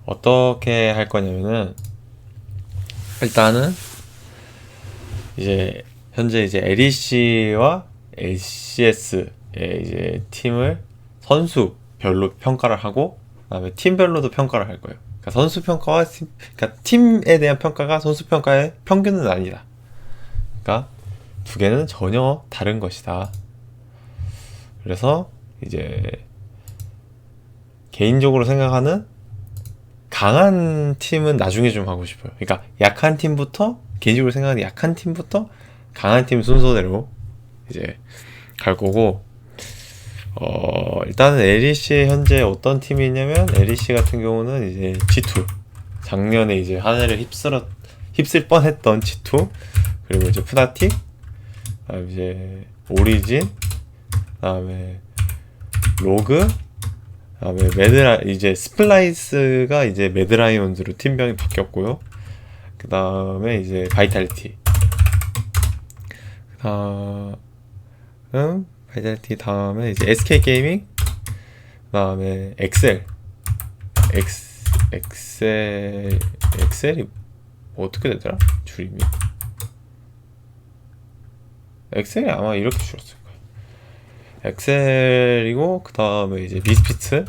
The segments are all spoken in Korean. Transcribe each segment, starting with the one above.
어떻게 할 거냐면은 일단은 이제 현재 이제 LEC와 LCS의 이제 팀을 선수별로 평가를 하고 그다음에 팀별로도 평가를 할 거예요. 그러니까 선수 평가와 그러니까 팀에 대한 평가가 선수 평가의 평균은 아니다. 그러니까 두 개는 전혀 다른 것이다. 그래서 이제 개인적으로 생각하는 강한 팀은 나중에 좀 하고 싶어요. 그러니까 약한 팀부터 개인적으로 생각하는 약한 팀부터 강한 팀 순서대로 이제 갈 거고 일단은 LEC 현재 어떤 팀이 있냐면 LEC 같은 경우는 이제 G2 작년에 이제 하늘을 휩쓸 뻔했던 G2 그리고 이제 푸나틱 그다음에 이제 오리진 그다음에 로그 그다음에 이제 스플라이스가 이제 매드라이온즈로 팀명이 바뀌었고요. 그 다음에 이제 바이탈리티 바이탈리티 다음에 이제 SK 게이밍 그 다음에 엑셀이 어떻게 되더라? 줄임이 엑셀이 아마 이렇게 줄었을 거예요. 엑셀이고 그 다음에 이제 미스피츠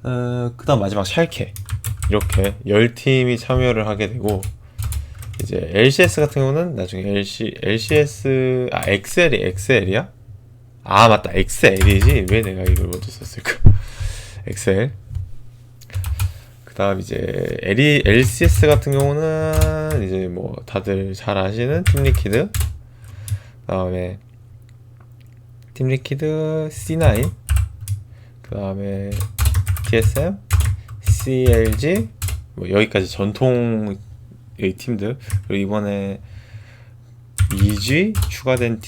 그 다음 마지막 샬케 이렇게 10팀이 참여를 하게 되고 이제 LCS 같은 경우는 나중에 LCS 엑셀이야? 아 맞다 엑셀이지 왜 내가 이걸 먼저 썼을까 엑셀 그 다음 이제 LCS 같은 경우는 이제 뭐 다들 잘 아시는 팀리퀴드 그 다음에 팀리퀴드 C9 그 다음에 TSM CLG 뭐 여기까지 전통의 팀들 그리고 이번에 EG 추가된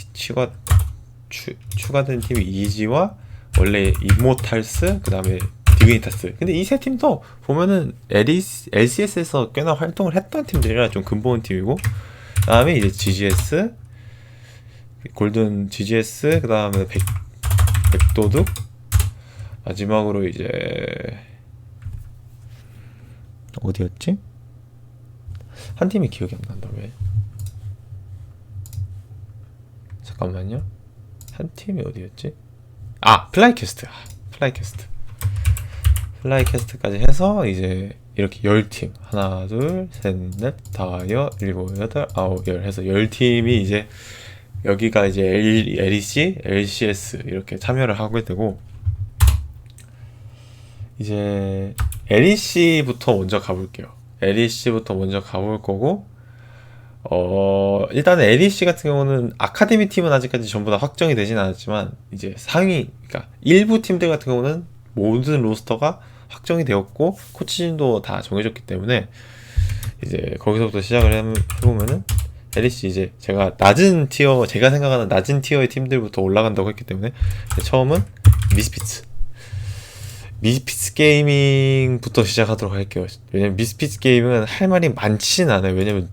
팀이 EG와 원래 이모탈스 그 다음에 디그니타스 근데 이 세 팀도 보면은 LCS에서 꽤나 활동을 했던 팀들이라 좀 근본 팀이고 그 다음에 이제 GGS 골든 GGS 그 다음에 백도둑 마지막으로 이제 어디였지? 한 팀이 기억이 안 난다 왜? 잠깐만요. 한 팀이 어디였지? 아 플라이캐스트까지 해서 이제 이렇게 10팀 하나 둘셋넷 다여 일곱 여덟 아홉 열 해서 10팀이 이제 여기가 이제 LEC, LCS 이렇게 참여를 하게 되고 이제 LEC부터 먼저 가볼게요. LEC부터 먼저 가볼 거고 일단은 LEC 같은 경우는 아카데미 팀은 아직까지 전부 다 확정이 되진 않았지만 이제 상위 그러니까 일부 팀들 같은 경우는 모든 로스터가 확정이 되었고 코치진도 다 정해졌기 때문에 이제 거기서부터 시작을 해보면은 LEC 이제 제가 생각하는 낮은 티어의 팀들부터 올라간다고 했기 때문에 처음은 미스피츠 게이밍부터 시작하도록 할게요. 왜냐면 미스피츠 게이밍은 할 말이 많진 않아요. 왜냐면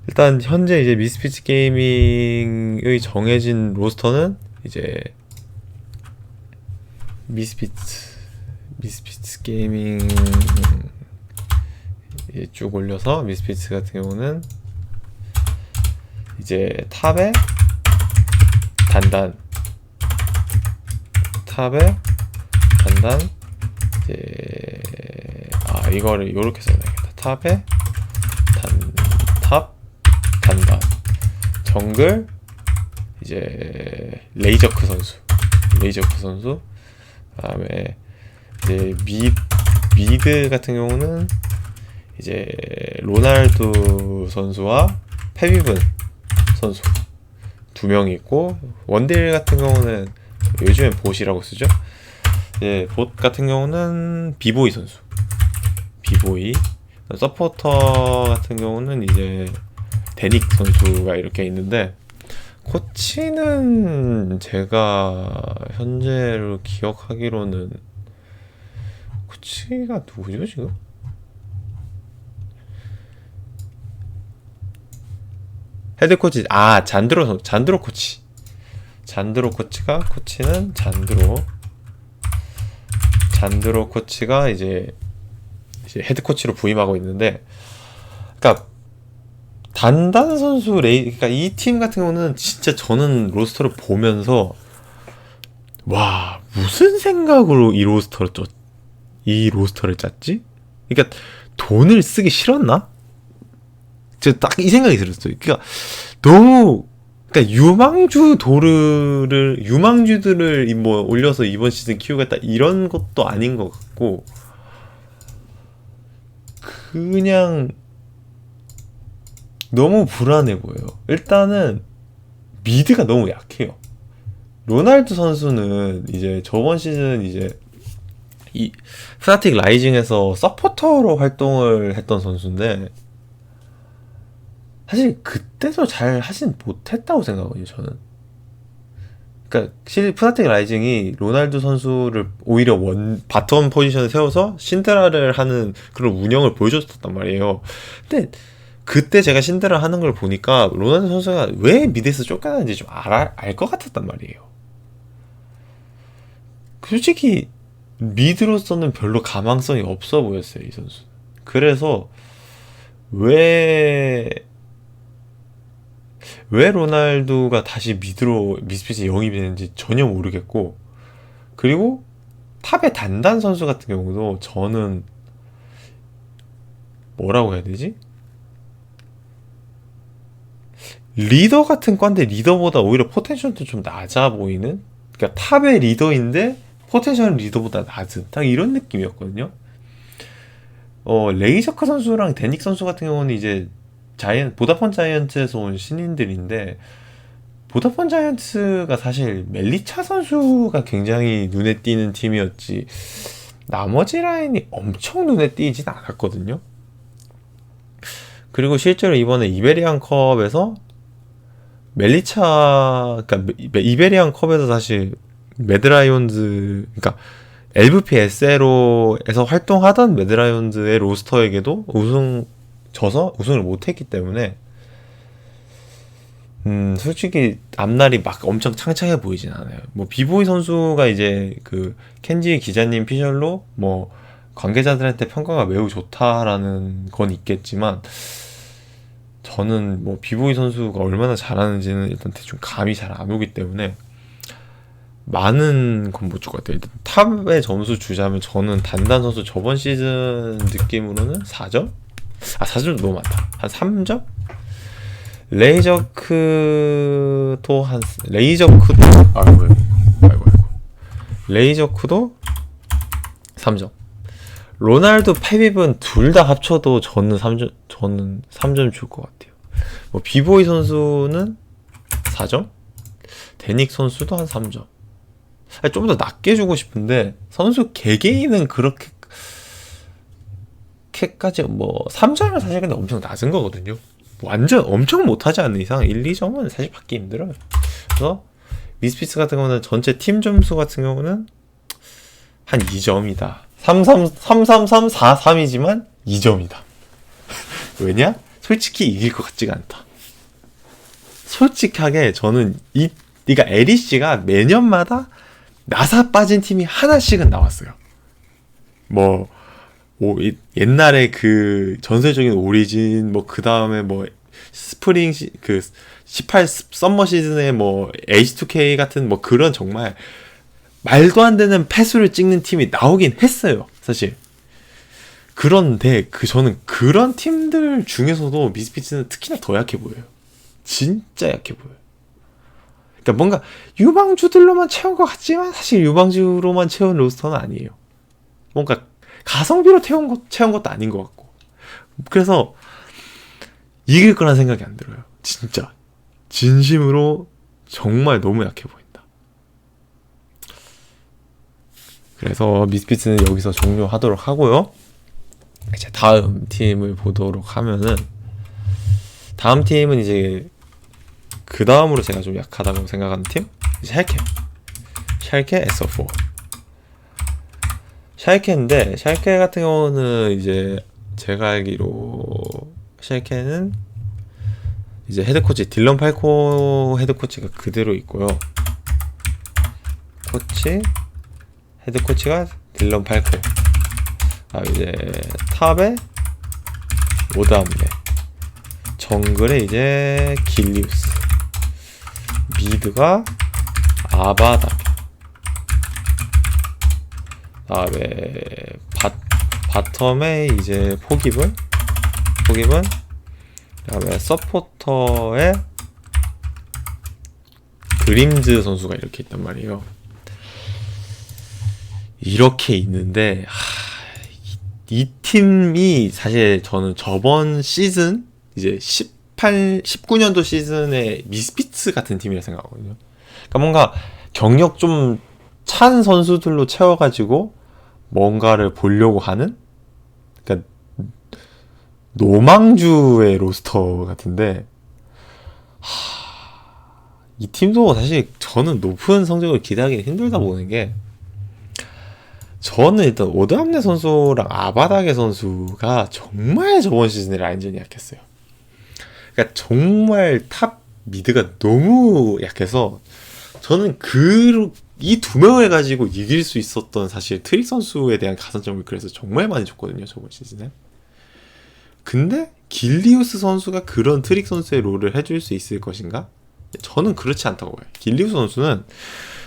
일단 현재 이제 미스피츠 게이밍의 정해진 로스터는 이제 미스피츠 게이밍 쭉 올려서 미스피츠 같은 경우는 이제 탑에 단단 이제 이거를 요렇게 써야겠다. 탑에 단단 정글 이제 레이저크 선수 그다음에 이제 미드 같은 경우는 이제 로날두 선수와 페비븐 선수 두 명이 있고 원딜 같은 경우는 요즘엔 봇이라고 쓰죠. 봇 같은 경우는 비보이 선수 서포터 같은 경우는 이제 데닉 선수가 이렇게 있는데 코치는 제가 현재로 기억하기로는 코치가 누구죠 지금? 헤드 코치 잔드로 코치 코치는 잔드로 잔드로 코치가 이제 헤드 코치로 부임하고 있는데, 그러니까 단단 선수 그러니까 이 팀 같은 경우는 진짜 저는 로스터를 보면서 와, 무슨 생각으로 이 로스터를 짰지? 그러니까 돈을 쓰기 싫었나? 저 딱 이 생각이 들었어요. 그러니까 너무, 그러니까 유망주들을 뭐 올려서 이번 시즌 키우겠다 이런 것도 아닌 것 같고, 그냥 너무 불안해 보여요. 일단은 미드가 너무 약해요. 로날두 선수는 이제 저번 시즌 이제 이 프나틱 라이징에서 서포터로 활동을 했던 선수인데, 사실 그때도 잘 하진 못했다고 생각하거든요, 저는. 그러니까 프나틱 라이징이 로날두 선수를 오히려 바텀 포지션에 세워서 신드라를 하는 그런 운영을 보여줬단 말이에요. 근데 그때 제가 신드라 하는 걸 보니까 로날두 선수가 왜 미드에서 쫓겨나는지 좀 알 것 같았단 말이에요. 솔직히 미드로서는 별로 가망성이 없어 보였어요, 이 선수. 그래서 왜 로날두가 다시 미스핏에 영입이 되는지 전혀 모르겠고, 그리고 탑의 단단 선수 같은 경우도 저는 뭐라고 해야 되지? 리더 같은 건데 리더보다 오히려 포텐셜도 좀 낮아 보이는? 그러니까 탑의 리더인데 포텐셜은 리더보다 낮은 딱 이런 느낌이었거든요. 레이저크 선수랑 데닉 선수 같은 경우는 이제 보다폰 자이언츠에서 온 신인들인데, 보다폰 자이언츠가 사실 멜리차 선수가 굉장히 눈에 띄는 팀이었지 나머지 라인이 엄청 눈에 띄진 않았거든요. 그리고 실제로 이번에 이베리안 컵에서 그러니까 이베리안 컵에서 사실 매드라이온즈, 그러니까 LVP SLO에서 활동하던 매드라이온즈의 로스터에게도 우승을 못했기 때문에 솔직히 앞날이 막 엄청 창창해 보이진 않아요. 뭐 비보이 선수가 이제 그 켄지 기자님 피셜로 뭐 관계자들한테 평가가 매우 좋다라는 건 있겠지만, 저는 뭐 비보이 선수가 얼마나 잘하는지는 일단 대충 감이 잘 안 오기 때문에 많은 건 못 줄 것 같아요. 일단 탑의 점수 주자면 저는 단단 선수 저번 시즌 느낌으로는 4점? 4점 너무 많다. 한 3점? 레이저크도 레이저크도 3점. 로날두, 페빕은 둘 다 합쳐도 저는 3점 줄 것 같아요. 뭐 비보이 선수는 4점? 데닉 선수도 한 3점. 좀 더 낮게 주고 싶은데 선수 개개인은 그렇게까지 뭐 3점은 사실 근데 엄청 낮은 거거든요. 완전 엄청 못하지 않는 이상 1, 2점은 사실 받기 힘들어요. 그래서 미스피스 같은 경우는 전체 팀 점수 같은 경우는 한 2점이다. 3-3-3-4-3이지만 2점이다. 왜냐? 솔직히 이길 것 같지가 않다. 솔직하게 저는 그러니까 LEC가 매년마다 나사 빠진 팀이 하나씩은 나왔어요. 옛날에 그 전설적인 오리진, 그 다음에 스프링, 18 썸머 시즌에 H2K 같은 그런 정말 말도 안 되는 패수를 찍는 팀이 나오긴 했어요, 사실. 그런데 저는 그런 팀들 중에서도 미스피츠는 특히나 더 약해 보여요. 진짜 약해 보여요. 그러니까 뭔가 유망주들로만 채운 것 같지만 사실 유망주로만 채운 로스터는 아니에요. 뭔가 가성비로 채운 것도 아닌 것 같고. 그래서 이길 거란 생각이 안 들어요. 진짜 진심으로 정말 너무 약해 보인다. 그래서 미스피츠는 여기서 종료하도록 하고요. 이제 다음 팀을 보도록 하면은, 다음 팀은 이제 그 다음으로 제가 좀 약하다고 생각하는 팀, 이제 샬케 SO4. 샬케인데, 샬케 같은 경우는 이제 제가 알기로 샬케는 이제 헤드코치 딜런 팔코 헤드코치가 그대로 있고요. 헤드코치가 딜런 팔코. 이제 탑에 오담네, 정글에 이제 길리우스, 미드가 아바다, 다음에 바텀에 이제 포기분, 그다음에 서포터에 드림즈 선수가 이렇게 있단 말이에요. 이렇게 있는데 이 팀이 사실 저는 저번 시즌 이제 19년도 시즌의 미스피츠 같은 팀이라 생각하거든요. 그러니까 뭔가 경력 좀 찬 선수들로 채워가지고 뭔가를 보려고 하는, 그러니까 노망주의 로스터 같은데, 이 팀도 사실 저는 높은 성적을 기대하기는 힘들다 보는 게, 저는 일단 오드암네 선수랑 아바다게 선수가 정말 저번 시즌에 라인전이 약했어요. 그러니까 정말 탑 미드가 너무 약해서 저는 이 두 명을 가지고 이길 수 있었던 사실 트릭 선수에 대한 가산점을 그래서 정말 많이 줬거든요, 저번 시즌에. 근데 길리우스 선수가 그런 트릭 선수의 롤을 해줄 수 있을 것인가? 저는 그렇지 않다고 봐요. 길리우스 선수는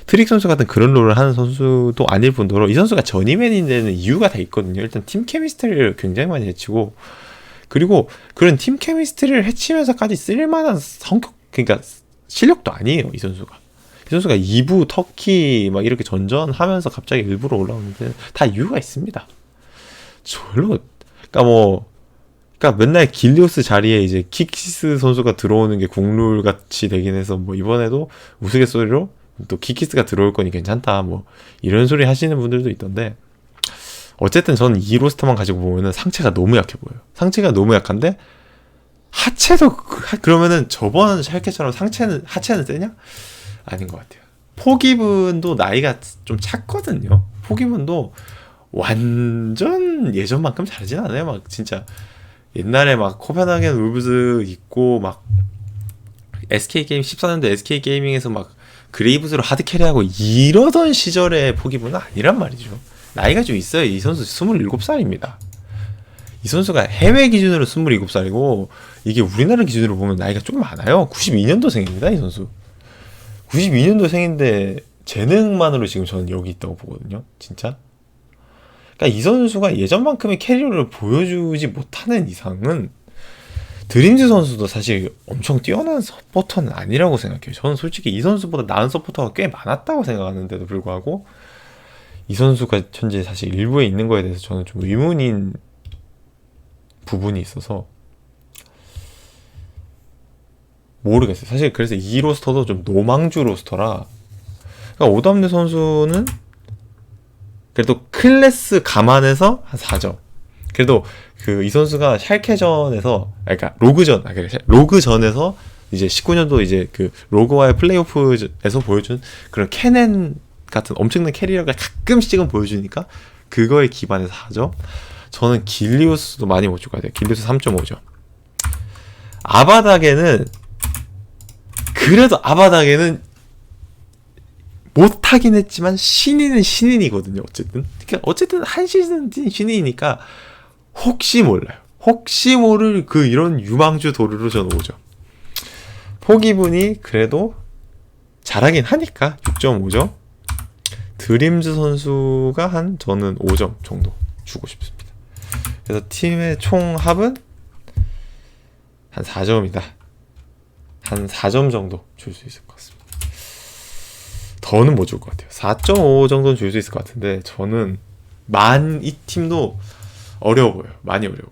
트릭 선수 같은 그런 롤을 하는 선수도 아닐 뿐더러 이 선수가 저니맨이 되는 이유가 다 있거든요. 일단 팀 케미스트리를 굉장히 많이 해치고, 그리고 그런 팀 케미스트리를 해치면서까지 쓸만한 성격, 그러니까 실력도 아니에요, 이 선수가. 이 선수가 2부 터키 막 이렇게 전전하면서 갑자기 일부러 올라오는데 다 이유가 있습니다. 그러니까 맨날 길리오스 자리에 이제 키키스 선수가 들어오는 게 국룰 같이 되긴 해서 뭐 이번에도 우스갯소리로 또 키키스가 들어올 거니 괜찮다 뭐 이런 소리 하시는 분들도 있던데, 어쨌든 저는 이 로스터만 가지고 보면은 상체가 너무 약해 보여요. 상체가 너무 약한데 하체도 그러면은 저번 샬케처럼 하체는 세냐? 아닌 것 같아요. 포기분도 나이가 좀 찼거든요. 포기분도 완전 예전만큼 잘하진 않아요. 막 진짜 옛날에 막 코펜하겐 울브즈 있고 막 SK 게임 14년도 SK 게이밍에서 막 그레이브즈로 하드 캐리하고 이러던 시절의 포기분은 아니란 말이죠. 나이가 좀 있어요. 이 선수 27살입니다. 이 선수가 해외 기준으로 27살이고 이게 우리나라 기준으로 보면 나이가 좀 많아요. 92년도생입니다, 이 선수. 92년도생인데 재능만으로 지금 저는 여기 있다고 보거든요. 진짜. 그러니까 이 선수가 예전만큼의 캐리어를 보여주지 못하는 이상은 드림즈 선수도 사실 엄청 뛰어난 서포터는 아니라고 생각해요. 저는 솔직히 이 선수보다 나은 서포터가 꽤 많았다고 생각하는데도 불구하고 이 선수가 현재 사실 일부에 있는 거에 대해서 저는 좀 의문인 부분이 있어서 모르겠어요. 사실 그래서 이 로스터도 좀 노망주 로스터라. 그러니까 오담네 선수는 그래도 클래스 감안해서 한 4점. 그래도 이 선수가 샬케전에서, 그러니까 로그전에서 이제 19년도 이제 로그와의 플레이오프에서 보여준 그런 캐넨 같은 엄청난 캐리어가 가끔씩은 보여주니까 그거에 기반해서 4점. 저는 길리우스도 많이 못 줄 것 같아요. 길리우스 3.5점. 아바다게는 못하긴 했지만 신인은 신인이거든요. 어쨌든 한 시즌 신인이니까 혹시 몰라요. 혹시 모를 이런 유망주 도루로 저는 5점. 포기분이 그래도 잘하긴 하니까 6.5점. 드림즈 선수가 저는 5점 정도 주고 싶습니다. 그래서 팀의 총 합은 한 4점이다. 한 4점 정도 줄 수 있을 것 같습니다. 더는 못 줄 것 같아요. 4.5 정도는 줄 수 있을 것 같은데 저는 이 팀도 어려워 보여요. 많이 어려워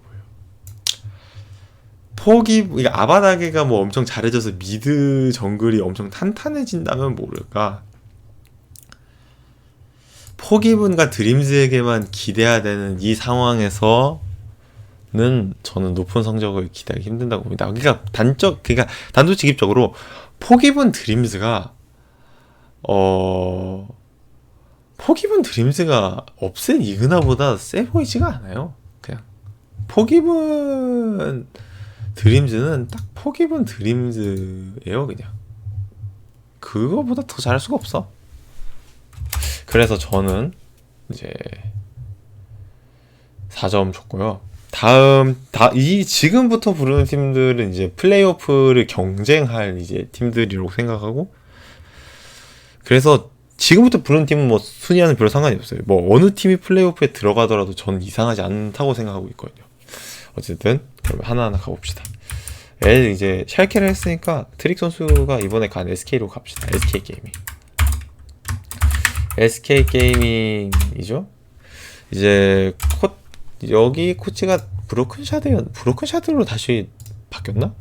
보여요. 그러니까 아바다게가 뭐 엄청 잘해져서 미드 정글이 엄청 탄탄해진다면 모를까. 포기분과 드림즈에게만 기대야 되는 이 상황에서는 저는 높은 성적을 기대하기 힘든다고 봅니다. 그러니까 단도직입적으로 포기분 드림즈가 업센 이그나보다 세 보이지가 않아요. 그냥 포기분 드림즈는 딱 포기분 드림즈예요. 그냥 그거보다 더 잘할 수가 없어. 그래서 저는 이제 4점 줬고요. 이 지금부터 부르는 팀들은 이제 플레이오프를 경쟁할 이제 팀들이라고 생각하고, 그래서 지금부터 부르는 팀은 뭐 순위와는 별로 상관이 없어요. 뭐 어느 팀이 플레이오프에 들어가더라도 저는 이상하지 않다고 생각하고 있거든요. 어쨌든 그러면 하나하나 가봅시다. 이제 샬케를 했으니까 트릭 선수가 이번에 간 SK로 갑시다. SK 게이밍이죠. 이제 여기 코치가 브로큰샤드로 다시 바뀌었나?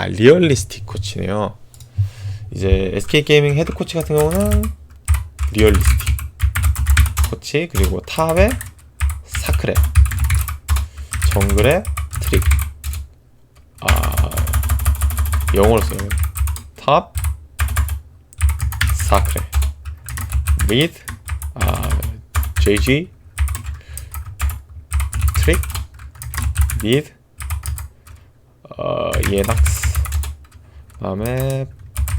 리얼리스틱 코치네요. 이제 SK 게이밍 헤드 코치 같은 경우는 리얼리스틱 코치, 그리고 탑에 사크레, 정글에 트릭. 영어로 써요. 탑 사크레, 미드 JG, 트릭, 미드 예낙스, 다음에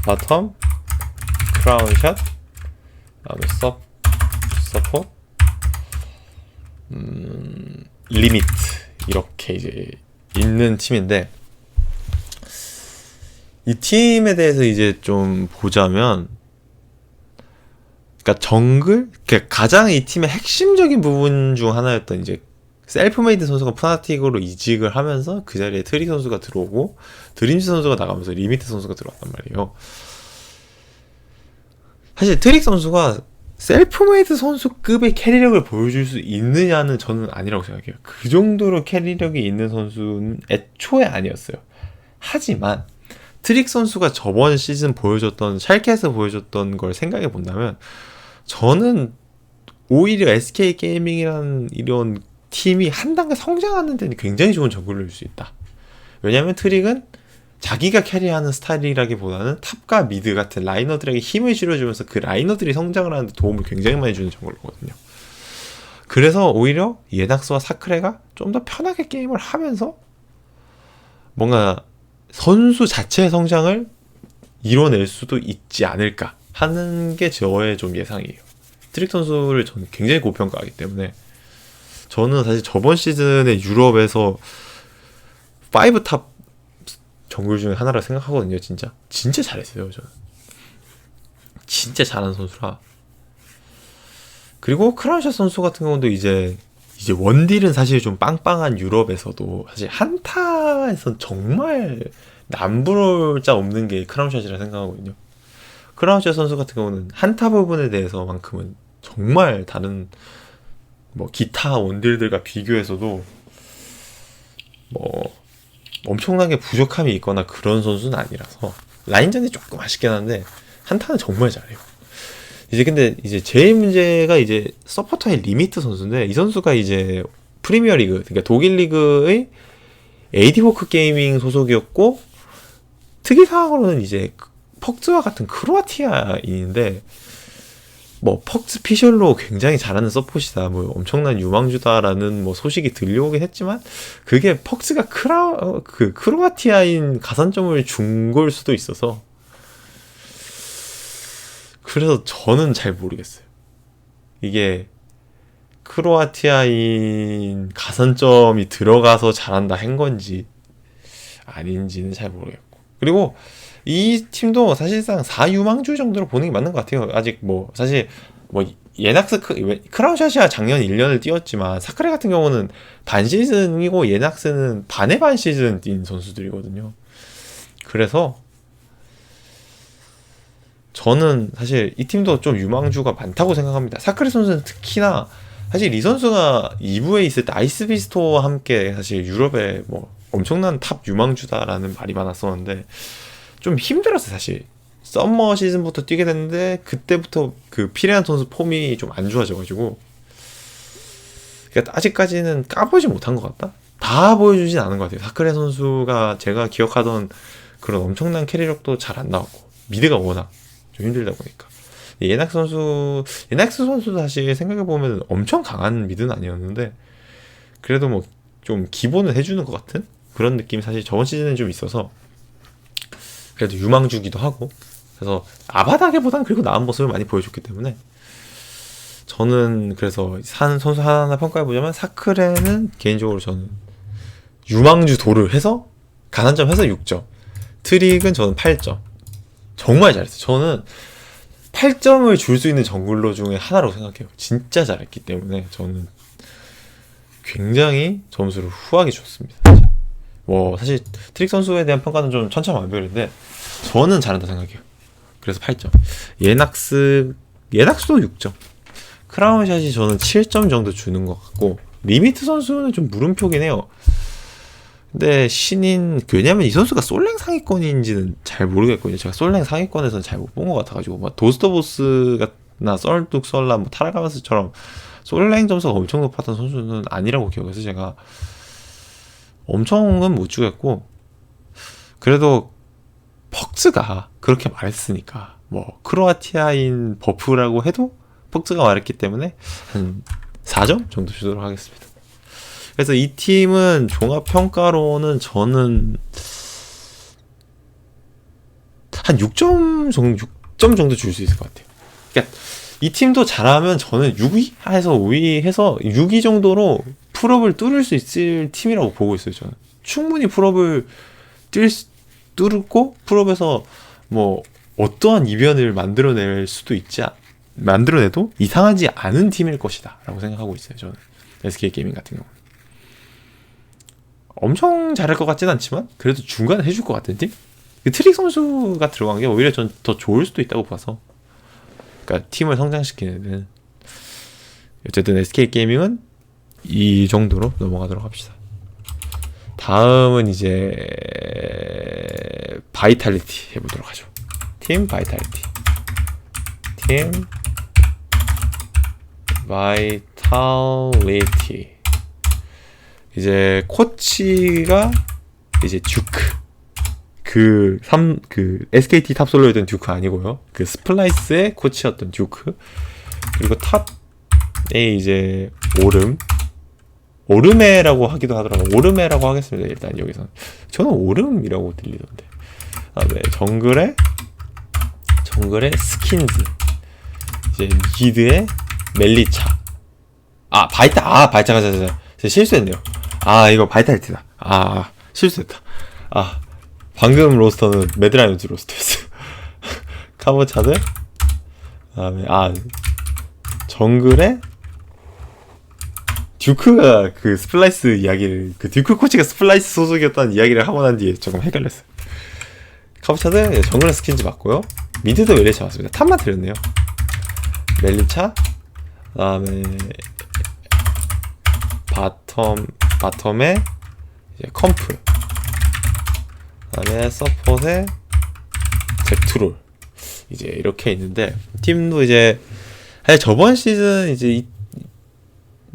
바텀 크라운샷, 다음에 서포트, 리미트, 이렇게 이제 있는 팀인데, 이 팀에 대해서 이제 좀 보자면, 그러니까 그러니까 가장 이 팀의 핵심적인 부분 중 하나였던 이제 셀프메이드 선수가 푸나틱으로 이직을 하면서 그 자리에 트릭 선수가 들어오고 드림즈 선수가 나가면서 리미트 선수가 들어왔단 말이에요. 사실 트릭 선수가 셀프메이드 선수급의 캐리력을 보여줄 수 있느냐는 저는 아니라고 생각해요. 그 정도로 캐리력이 있는 선수는 애초에 아니었어요. 하지만 트릭 선수가 저번 시즌 보여줬던, 샬케에서 보여줬던 걸 생각해 본다면, 저는 오히려 SK 게이밍이라는 이런 팀이 한 단계 성장하는 데는 굉장히 좋은 정글일 수 있다. 왜냐면 트릭은 자기가 캐리하는 스타일이라기보다는 탑과 미드 같은 라이너들에게 힘을 실어주면서 그 라이너들이 성장을 하는데 도움을 굉장히 많이 주는 정글이거든요. 그래서 오히려 예낙스와 사크레가 좀 더 편하게 게임을 하면서 뭔가 선수 자체의 성장을 이뤄낼 수도 있지 않을까 하는 게 저의 좀 예상이에요. 트릭 선수를 저는 굉장히 고평가하기 때문에, 저는 사실 저번 시즌에 유럽에서 5탑 정글 중에 하나라 생각하거든요. 진짜 잘했어요. 저는 진짜 잘하는 선수라. 그리고 크라운샷 선수 같은 경우도 이제 원딜은 사실 좀 빵빵한 유럽에서도 사실 한타에선 정말 남부를 자 없는 게 크라운샷이라 생각하거든요. 크라운샷 선수 같은 경우는 한타 부분에 대해서만큼은 정말 다른 뭐 기타 원딜들과 비교해서도 뭐 엄청나게 부족함이 있거나 그런 선수는 아니라서 라인전이 조금 아쉽긴 한데 한타는 정말 잘해요. 근데 제일 문제가 서포터의 리미트 선수인데, 이 선수가 프리미어 리그, 그러니까 독일 리그의 AD워크 게이밍 소속이었고, 특이사항으로는 퍽츠와 같은 크로아티아인데, 뭐 퍽츠 피셜로 굉장히 잘하는 서폿이다, 뭐 엄청난 유망주다라는 뭐 소식이 들려오긴 했지만, 그게 퍽츠가 크로아티아인 가산점을 준 걸 수도 있어서, 그래서 저는 잘 모르겠어요. 이게 크로아티아인 가산점이 들어가서 잘한다 한 건지 아닌지는 잘 모르겠고, 그리고 이 팀도 사실상 4유망주 정도로 보는 게 맞는 것 같아요. 아직 뭐 사실 뭐 예낙스 크라운샷이야 작년 1년을 뛰었지만, 사크레 같은 경우는 반 시즌이고 예낙스는 반의 반 시즌 뛴 선수들이거든요. 그래서 저는 사실 이 팀도 좀 유망주가 많다고 생각합니다. 사크레 선수는 특히나 사실 이 선수가 2부에 있을 때 아이스비스토와 함께 사실 유럽에 뭐 엄청난 탑 유망주다라는 말이 많았었는데, 좀 힘들었어요. 사실 썸머 시즌부터 뛰게 됐는데 그때부터 그 피레안 선수 폼이 좀 안 좋아져가지고, 그러니까 아직까지는 까보지 못한 것 같다? 다 보여주진 않은 것 같아요. 사크레 선수가 제가 기억하던 그런 엄청난 캐리력도 잘 안 나왔고, 미드가 워낙 좀 힘들다 보니까. 예낙스 선수도 사실 생각해보면 엄청 강한 미드는 아니었는데, 그래도 뭐 좀 기본은 해주는 것 같은 그런 느낌이 사실 저번 시즌에 좀 있어서, 그래도 유망주기도 하고, 그래서 아바다게보다는 그리고 나은 모습을 많이 보여줬기 때문에 저는 그래서 산 선수 하나하나 평가해보자면 사크레는 개인적으로 저는 유망주 도를 해서 가산점 해서 6점, 트릭은 저는 8점. 정말 잘했어요. 저는 8점을 줄 수 있는 정글러 중에 하나라고 생각해요. 진짜 잘했기 때문에 저는 굉장히 점수를 후하게 줬습니다. 뭐 사실 트릭 선수에 대한 평가는 좀 천차만별인데 저는 잘한다 생각해요. 그래서 8점. 예낙스도 6점. 크라운샷이 저는 7점 정도 주는 것 같고, 리미트 선수는 좀 물음표긴 해요. 근데 왜냐면 이 선수가 솔랭 상위권인지는 잘 모르겠거든요. 제가 솔랭 상위권에서는 잘 못 본 것 같아가지고, 막 도스터보스나 썰뚝썰라 뭐 타라가마스처럼 솔랭 점수가 엄청 높았던 선수는 아니라고 기억해서 제가 엄청은 못 주겠고, 그래도 퍽스가 그렇게 말했으니까 뭐 크로아티아인 버프라고 해도 퍽스가 말했기 때문에 한 4점 정도 주도록 하겠습니다. 그래서 이 팀은 종합평가로는 저는 한 6점 정도 줄 수 있을 것 같아요. 그러니까 이 팀도 잘하면 저는 6위 해서 5위 해서 6위 정도로 풀업을 뚫을 수 있을 팀이라고 보고 있어요. 저는 충분히 풀업을 뚫고 풀업에서 뭐 어떠한 이변을 만들어내도 이상하지 않은 팀일 것이다 라고 생각하고 있어요. 저는 SK게이밍 같은 경우는 엄청 잘할 것 같진 않지만 그래도 중간에 해줄 것 같은 팀? 트릭 선수가 들어간 게 오히려 전 더 좋을 수도 있다고 봐서, 그러니까 팀을 성장시키는 데는. 어쨌든 SK게이밍은 이 정도로 넘어가도록 합시다. 다음은 이제 바이탈리티 해보도록 하죠. 팀 바이탈리티. 이제 코치가 이제 듀크. 그 SKT 탑솔로였던 듀크 아니고요. 그 스플라이스의 코치였던 듀크. 그리고 탑에 이제 오르메라고 하기도 하더라고요. 오르메라고 하겠습니다. 일단 여기서는 저는 오름이라고 들리던데. 네, 정글의 스킨즈, 이제 미드의 멜리차. 바이탈. 제가 실수했네요. 이거 바이탈리티다. 실수했다. 방금 로스터는 매드라이언즈 로스터였어요. 카보차드. 그다음에 정글의 듀크가 그 스플라이스 이야기를, 그 듀크 코치가 스플라이스 소속이었다는 이야기를 하고 난 뒤에 조금 헷갈렸어요. 카보차드 정글 스킨즈 맞고요. 미드도 멜리차 맞습니다. 탑만 들렸네요. 멜리차, 그다음에 바텀에 이제 컴프, 그다음에 서폿에 잭트롤, 이제 이렇게 있는데, 팀도 이제 저번 시즌 이제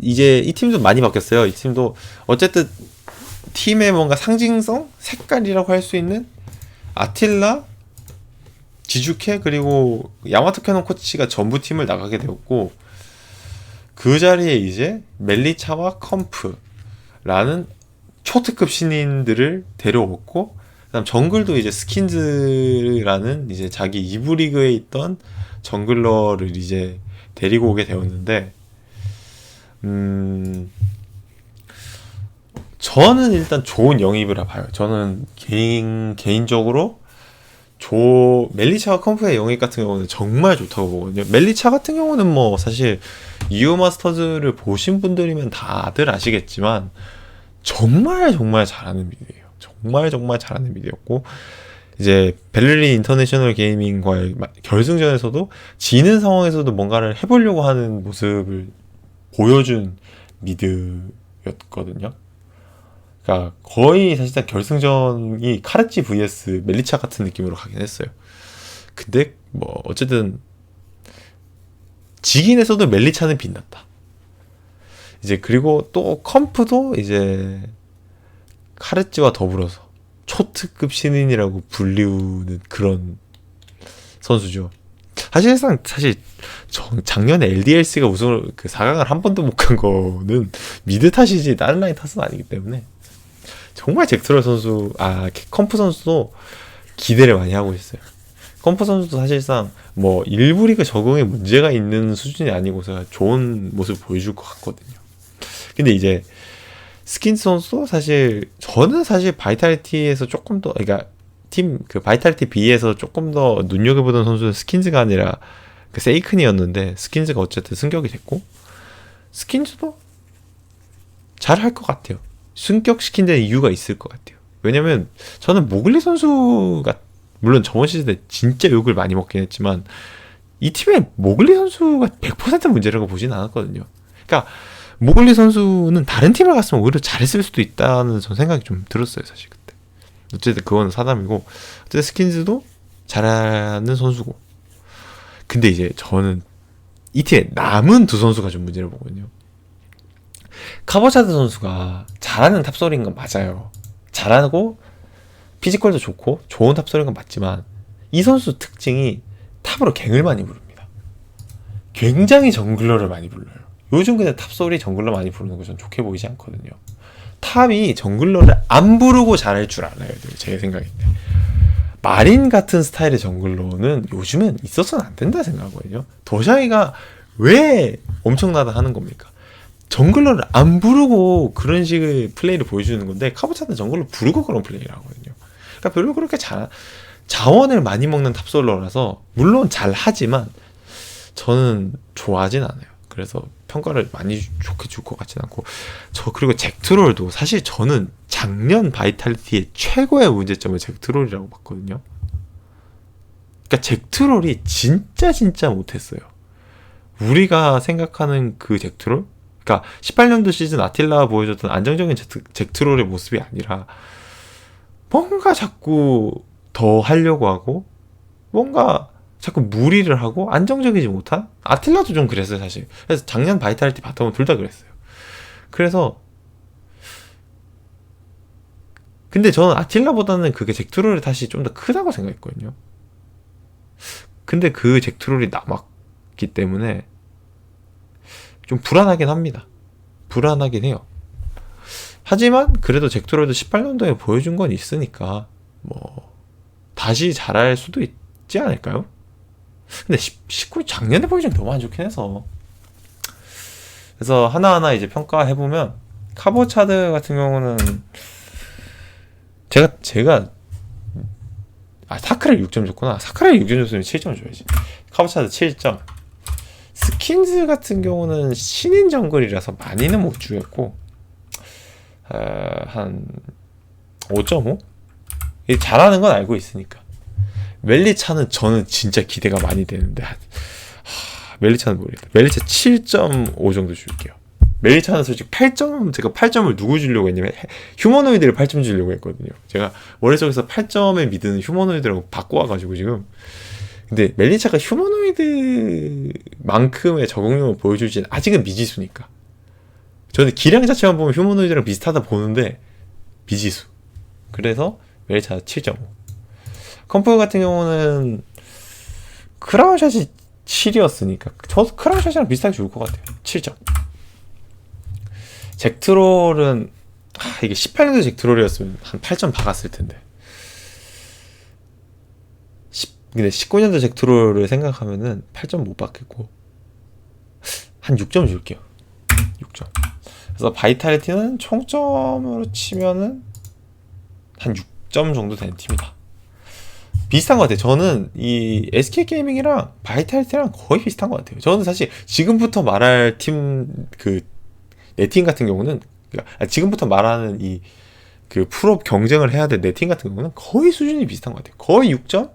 이 팀도 많이 바뀌었어요. 이 팀도 어쨌든 팀의 뭔가 상징성, 색깔이라고 할 수 있는 아틸라, 지주케, 그리고 야마토 캐논 코치가 전부 팀을 나가게 되었고, 그 자리에 이제 멜리차와 컴프라는 초특급 신인들을 데려왔고, 그다음 정글도 이제 스킨즈라는 이제 자기 2부 리그에 있던 정글러를 이제 데리고 오게 되었는데, 저는 일단 좋은 영입이라 봐요. 저는 개인적으로 멜리차와 컴프의 영입 같은 경우는 정말 좋다고 보거든요. 멜리차 같은 경우는 뭐 사실 이오 마스터즈를 보신 분들이면 다들 아시겠지만 정말 잘하는 미드예요. 정말 잘하는 미드였고, 이제 벨르린 인터내셔널 게이밍과의 결승전에서도 지는 상황에서도 뭔가를 해보려고 하는 모습을 보여준 미드였거든요. 그러니까 거의 사실상 결승전이 카르치 vs 멜리차 같은 느낌으로 가긴 했어요. 근데 뭐 어쨌든 지긴 했어도 멜리차는 빛났다. 이제 그리고 또 컴프도 이제 카르치와 더불어서 초특급 신인이라고 불리우는 그런 선수죠. 사실상 작년에 LDLC가 우승을 4강을 한 번도 못 간 거는 미드 탓이지 다른 라인 탓은 아니기 때문에 정말 잭트롤 선수, 컴프 선수도 기대를 많이 하고 있어요. 컴포 선수도 사실상 뭐 일부 리그 적응에 문제가 있는 수준이 아니고서 좋은 모습을 보여줄 것 같거든요. 근데 이제 스킨스 선수도 사실 저는 사실 바이탈리티에서 조금 더, 그러니까 팀 그 바이탈리티 B에서 조금 더 눈여겨보던 선수는 스킨즈가 아니라 그 세이큰이었는데, 스킨즈가 어쨌든 승격이 됐고 스킨즈도 잘할 것 같아요. 승격시킨 데는 이유가 있을 것 같아요. 왜냐면 저는 모글리 선수가 물론 저번 시즌 때 진짜 욕을 많이 먹긴 했지만 이 팀에 모글리 선수가 100% 문제라고 보진 않았거든요. 그러니까 모글리 선수는 다른 팀을 갔으면 오히려 잘했을 수도 있다는 전 생각이 좀 들었어요, 사실 그때. 어쨌든 그건 사담이고, 어쨌든 스킨즈도 잘하는 선수고. 근데 이제 저는 이 팀에 남은 두 선수가 좀 문제를 보거든요. 카버차드 선수가 잘하는 탑솔인 건 맞아요. 잘하고 피지컬도 좋고 좋은 탑솔인 건 맞지만 이 선수 특징이 탑으로 갱을 많이 부릅니다. 굉장히 정글러를 많이 불러요. 요즘 근데 탑솔이 정글러 많이 부르는 거 전 좋게 보이지 않거든요. 탑이 정글러를 안 부르고 잘할 줄 알아야 돼요, 제 생각인데. 마린 같은 스타일의 정글러는 요즘엔 있어서는 안 된다 생각하거든요. 도샤이가 왜 엄청나다 하는 겁니까? 정글러를 안 부르고 그런 식의 플레이를 보여주는 건데, 카보차는 정글러 부르고 그런 플레이를 하거든요. 그러니까 별로 그렇게 자원을 많이 먹는 탑솔러라서 물론 잘하지만 저는 좋아하진 않아요. 그래서 평가를 많이 좋게 줄 것 같진 않고, 그리고 잭트롤도 사실 저는 작년 바이탈리티의 최고의 문제점은 잭트롤이라고 봤거든요. 그러니까 잭트롤이 진짜 못했어요. 우리가 생각하는 그 잭트롤, 그러니까 18년도 시즌 아틸라가 보여줬던 안정적인 잭트롤의 모습이 아니라 뭔가 자꾸 더 하려고 하고 뭔가 자꾸 무리를 하고 안정적이지 못한, 아틸라도 좀 그랬어요 사실. 그래서 작년 바이탈리티 바텀은 둘 다 그랬어요. 그래서 근데 저는 아틸라보다는 그게 잭트롤의 탓이 좀 더 크다고 생각했거든요. 근데 그 잭트롤이 남았기 때문에 좀 불안하긴 합니다. 불안하긴 해요. 하지만 그래도 잭트롤도 18년도에 보여준 건 있으니까 뭐 다시 잘할 수도 있지 않을까요? 근데 19 작년에 보여준 게 너무 안 좋긴 해서. 그래서 하나하나 이제 평가해보면, 카보차드 같은 경우는 제가 사크렐 6점 줬구나. 사크렐 6점 줬으면 7점 줘야지. 카보차드 7점. 스킨즈 같은 경우는 신인 정글이라서 많이는 못 주겠고 한 5.5? 잘하는 건 알고 있으니까. 멜리차는 저는 진짜 기대가 많이 되는데 멜리차는 모르겠다. 멜리차 7.5 정도 줄게요. 멜리차는 솔직히 8점, 제가 8점을 누구 주려고 했냐면 휴머노이드를 8점 주려고 했거든요. 제가 머릿속에서 8점의 미드는 휴머노이드라고 바꿔와가지고 지금. 근데 멜리차가 휴머노이드만큼의 적응력을 보여주진 아직은 미지수니까. 저는 기량 자체만 보면 휴머노이드랑 비슷하다 보는데 미지수. 그래서 멜리차 7.5. 컴프 같은 경우는 크라운샷이 7이었으니까 저도 크라운샷이랑 비슷하게 줄 것 같아요. 7점. 잭트롤은 이게 18년도 잭트롤이었으면 한 8점 박았을 텐데. 근데 19년도 잭트롤을 생각하면은 8점 못 받겠고 한 6점 줄게요. 6점. 그래서 바이탈리티는 총점으로 치면은 한 6점 정도 되는 팀이다. 비슷한 것 같아요. 저는 이 SK게이밍이랑 바이탈리티랑 거의 비슷한 것 같아요. 저는 사실 지금부터 말할 팀, 내 팀 같은 경우는, 그러니까 지금부터 말하는 이 그 풀업 경쟁을 해야 될 내 팀 같은 경우는 거의 수준이 비슷한 것 같아요. 거의 6점?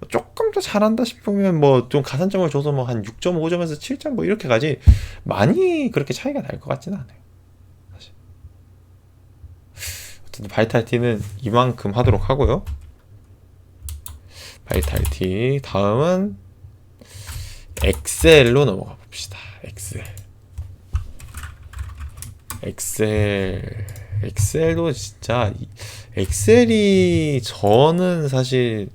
조금 더 잘한다 싶으면 뭐 좀 가산점을 줘서 뭐 한 6.5점에서 7점 뭐 이렇게 가지, 많이 그렇게 차이가 날 것 같지는 않아요. 사실. 어쨌든 바이탈리티는 이만큼 하도록 하고요. 바이탈리티 다음은 엑셀로 넘어가 봅시다. 엑셀도 진짜, 엑셀이 저는 사실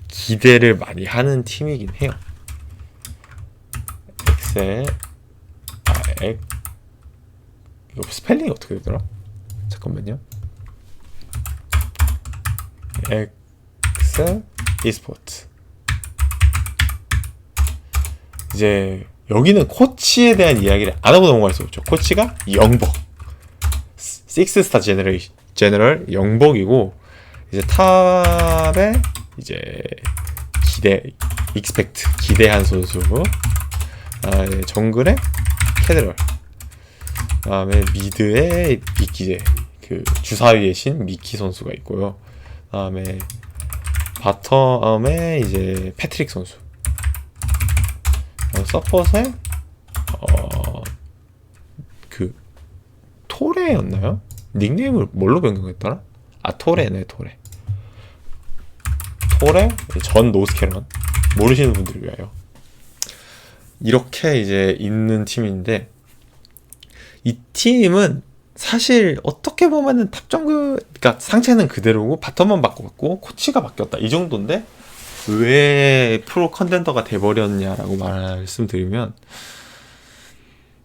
기대를 많이 하는 팀이긴 해요. 이거 스펠링이 어떻게 되더라? 잠깐만요. 엑셀 e스포츠. 이제 여기는 코치에 대한 이야기를 안 하고 넘어갈 수 없죠. 코치가 영복, 6스타 제너럴 영복이고, 이제 탑에 이제 기대한 선수, 정글에 캐드럴, 그다음에 미드에 미키, 그 주사위의 신 미키 선수가 있고요. 그다음에 바텀에 이제 패트릭 선수, 서폿에 그 토레였나요? 닉네임을 뭘로 변경했더라? 토레네. 토레 전 노스캐런, 모르시는 분들을 위하여. 이렇게 이제 있는 팀인데, 이 팀은 사실 어떻게 보면은 탑정글, 그러니까 상체는 그대로고 바텀만 바꿔갖고 코치가 바뀌었다 이 정도인데, 왜 프로 컨텐더가 돼버렸냐라고 말씀드리면,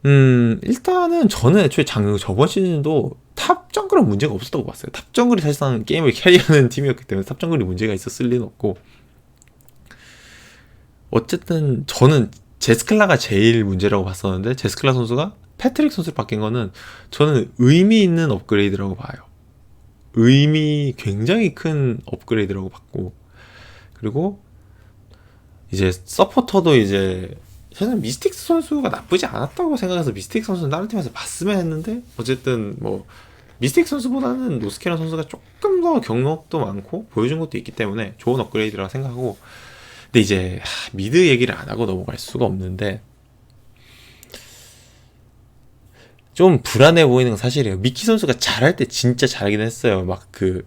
일단은 저는 애초에 저번 시즌도 탑 정글은 문제가 없었다고 봤어요. 탑 정글이 사실상 게임을 캐리하는 팀이었기 때문에 탑 정글이 문제가 있었을 리는 없고, 어쨌든 저는 제스클라가 제일 문제라고 봤었는데, 제스클라 선수가 패트릭 선수로 바뀐 거는 저는 의미 있는 업그레이드라고 봐요. 굉장히 큰 업그레이드라고 봤고, 그리고 이제 서포터도 이제 저는 미스틱스 선수가 나쁘지 않았다고 생각해서 미스틱 선수는 다른 팀에서 봤으면 했는데, 어쨌든 뭐 미스틱 선수보다는 노스캐런 선수가 조금 더 경력도 많고 보여준 것도 있기 때문에 좋은 업그레이드라고 생각하고, 근데 이제 미드 얘기를 안 하고 넘어갈 수가 없는데, 좀 불안해 보이는 건 사실이에요. 미키 선수가 잘할 때 진짜 잘하긴 했어요. 막 그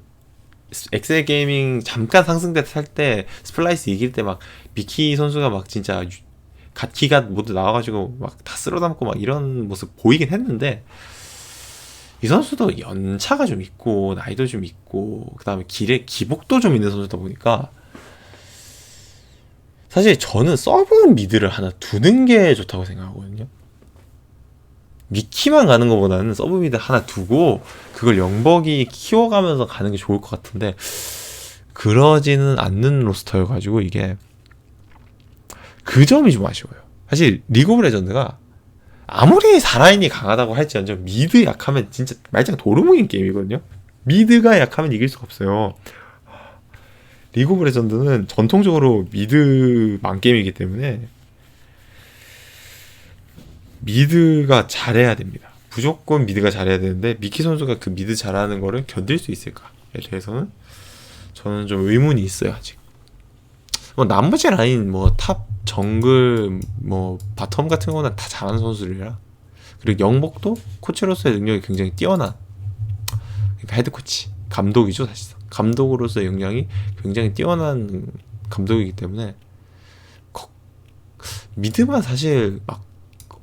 엑셀 게이밍 잠깐 상승돼 살 때 스플라이스 이길 때 막 미키 선수가 막 진짜 갓기가 모두 나와가지고 막 다 쓸어담고 막 이런 모습 보이긴 했는데, 이 선수도 연차가 좀 있고 나이도 좀 있고 그 다음에 기복도 좀 있는 선수다 보니까, 사실 저는 서브 미드를 하나 두는 게 좋다고 생각하거든요. 미키만 가는 것보다는 서브 미드 하나 두고 그걸 영벅이 키워가면서 가는 게 좋을 것 같은데, 그러지는 않는 로스터여가지고 이게 그 점이 좀 아쉬워요. 사실 리그 오브 레전드가 아무리 4라인이 강하다고 할지언정 미드 약하면 진짜 말짱 도루묵인 게임이거든요. 미드가 약하면 이길 수가 없어요. 리그 오브 레전드는 전통적으로 미드만 게임이기 때문에 미드가 잘해야 됩니다. 무조건 미드가 잘해야 되는데, 미키 선수가 그 미드 잘하는 거를 견딜 수 있을까에 대해서는 저는 좀 의문이 있어요. 아직 뭐 나머지 라인 뭐 탑, 정글, 뭐 바텀 같은 거는 다 잘하는 선수들이라, 그리고 영복도 코치로서의 능력이 굉장히 뛰어난 헤드 코치, 감독이죠. 사실상 감독으로서의 역량이 굉장히 뛰어난 감독이기 때문에 미드만 사실 막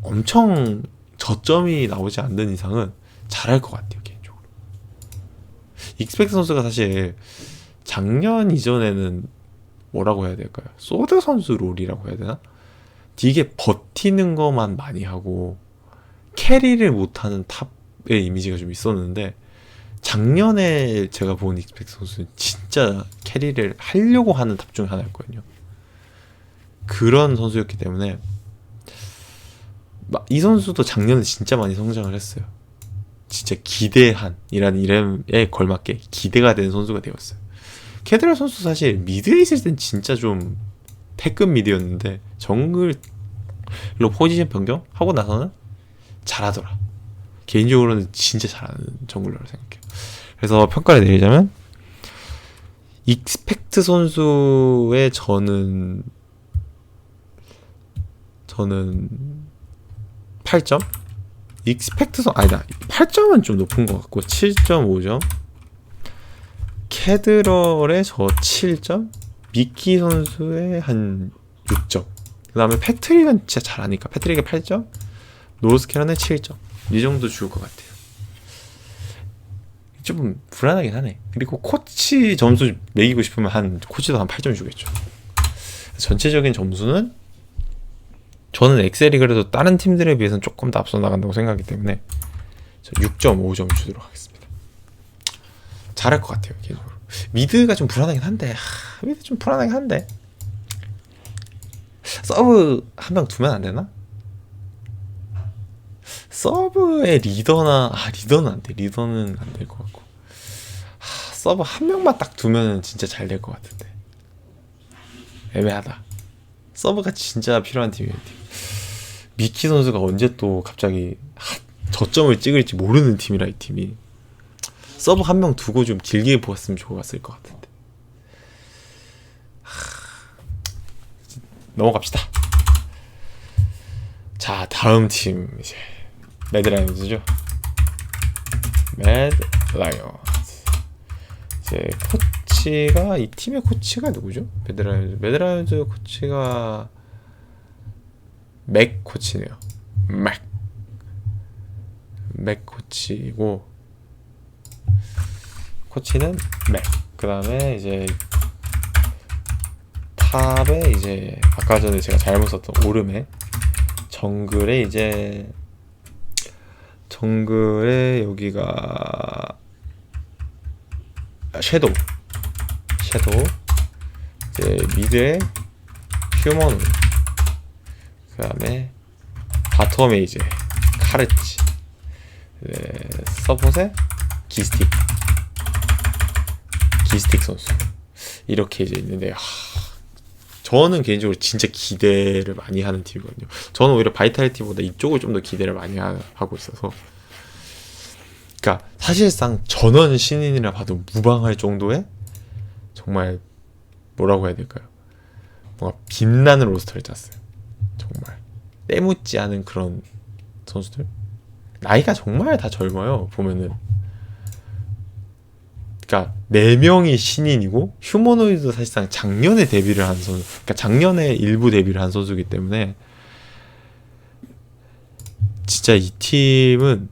엄청 저점이 나오지 않는 이상은 잘할 것 같아요, 개인적으로. 익스펙트 선수가 사실 작년 이전에는 뭐라고 해야 될까요? 소드 선수 롤이라고 해야 되나? 되게 버티는 것만 많이 하고 캐리를 못하는 탑의 이미지가 좀 있었는데, 작년에 제가 본 익스펙트 선수는 진짜 캐리를 하려고 하는 탑 중에 하나였거든요. 그런 선수였기 때문에 이 선수도 작년에 진짜 많이 성장을 했어요. 진짜 기대한이라는 이름에 걸맞게 기대가 되는 선수가 되었어요. 캐드럴 선수 사실 미드에 있을 땐 진짜 좀 태급 미드였는데, 정글로 포지션 변경하고 나서는 잘하더라. 개인적으로는 진짜 잘하는 정글러라고 생각해요. 그래서 평가를 내리자면 익스펙트 선수의 저는 8점? 익스펙트 아니다. 8점은 좀 높은 것 같고 7.5점. 캐드럴의 저 7점. 미키 선수의 한 6점. 그 다음에 패트릭은 진짜 잘하니까 패트릭의 8점. 노스캐런의 7점. 이 정도 줄 것 같아요. 좀 불안하긴 하네. 그리고 코치 점수 매기고 싶으면 코치도 한 8점 주겠죠. 전체적인 점수는 저는 엑셀이 그래도 다른 팀들에 비해서는 조금 더 앞서 나간다고 생각하기 때문에 6.5점 주도록 하겠습니다. 잘할 것 같아요, 개인적으로. 미드가 좀 불안하긴 한데, 서브 한 명 두면 안 되나? 서브의 리더나 리더는 안 돼. 리더는 안 될 것 같고. 서브 한 명만 딱 두면 진짜 잘 될 것 같은데. 애매하다. 서브가 진짜 필요한 팀이에요. 미키 선수가 언제 또 갑자기 저점을 찍을지 모르는 팀이라 이 팀이. 서브 한 명 두고 좀 길게 보았으면 좋았을 것 같은데. 넘어갑시다. 자, 다음 팀 이제 매드라이언즈죠. 매드라이언즈. 이제 코치가 이 팀의 코치가 누구죠? 매드라이언즈 코치가 맥 코치네요. 맥 코치고 코치는 맥. 그 다음에 이제 탑에 이제 아까 전에 제가 잘못 썼던 오르메. 정글에 이제 정글에 여기가 섀도우 이제 미드에 휴머노. 그 다음에 바텀에 이제 카르치. 서폿에 기스틱 선수. 이렇게 이제 있는데 저는 개인적으로 진짜 기대를 많이 하는 팀이거든요. 저는 오히려 바이탈리티보다 이쪽을 좀 더 기대를 많이 하고 있어서, 그러니까 사실상 전원 신인이라 봐도 무방할 정도의 정말 뭐라고 해야 될까요? 뭔가 빛나는 로스터를 짰어요. 정말 때묻지 않은 그런 선수들. 나이가 정말 다 젊어요. 보면은. 그러니까 4명이 신인이고 휴머노이드도 사실상 작년에 데뷔를 한 선수, 그러니까 작년에 일부 데뷔를 한 선수이기 때문에 진짜 이 팀은,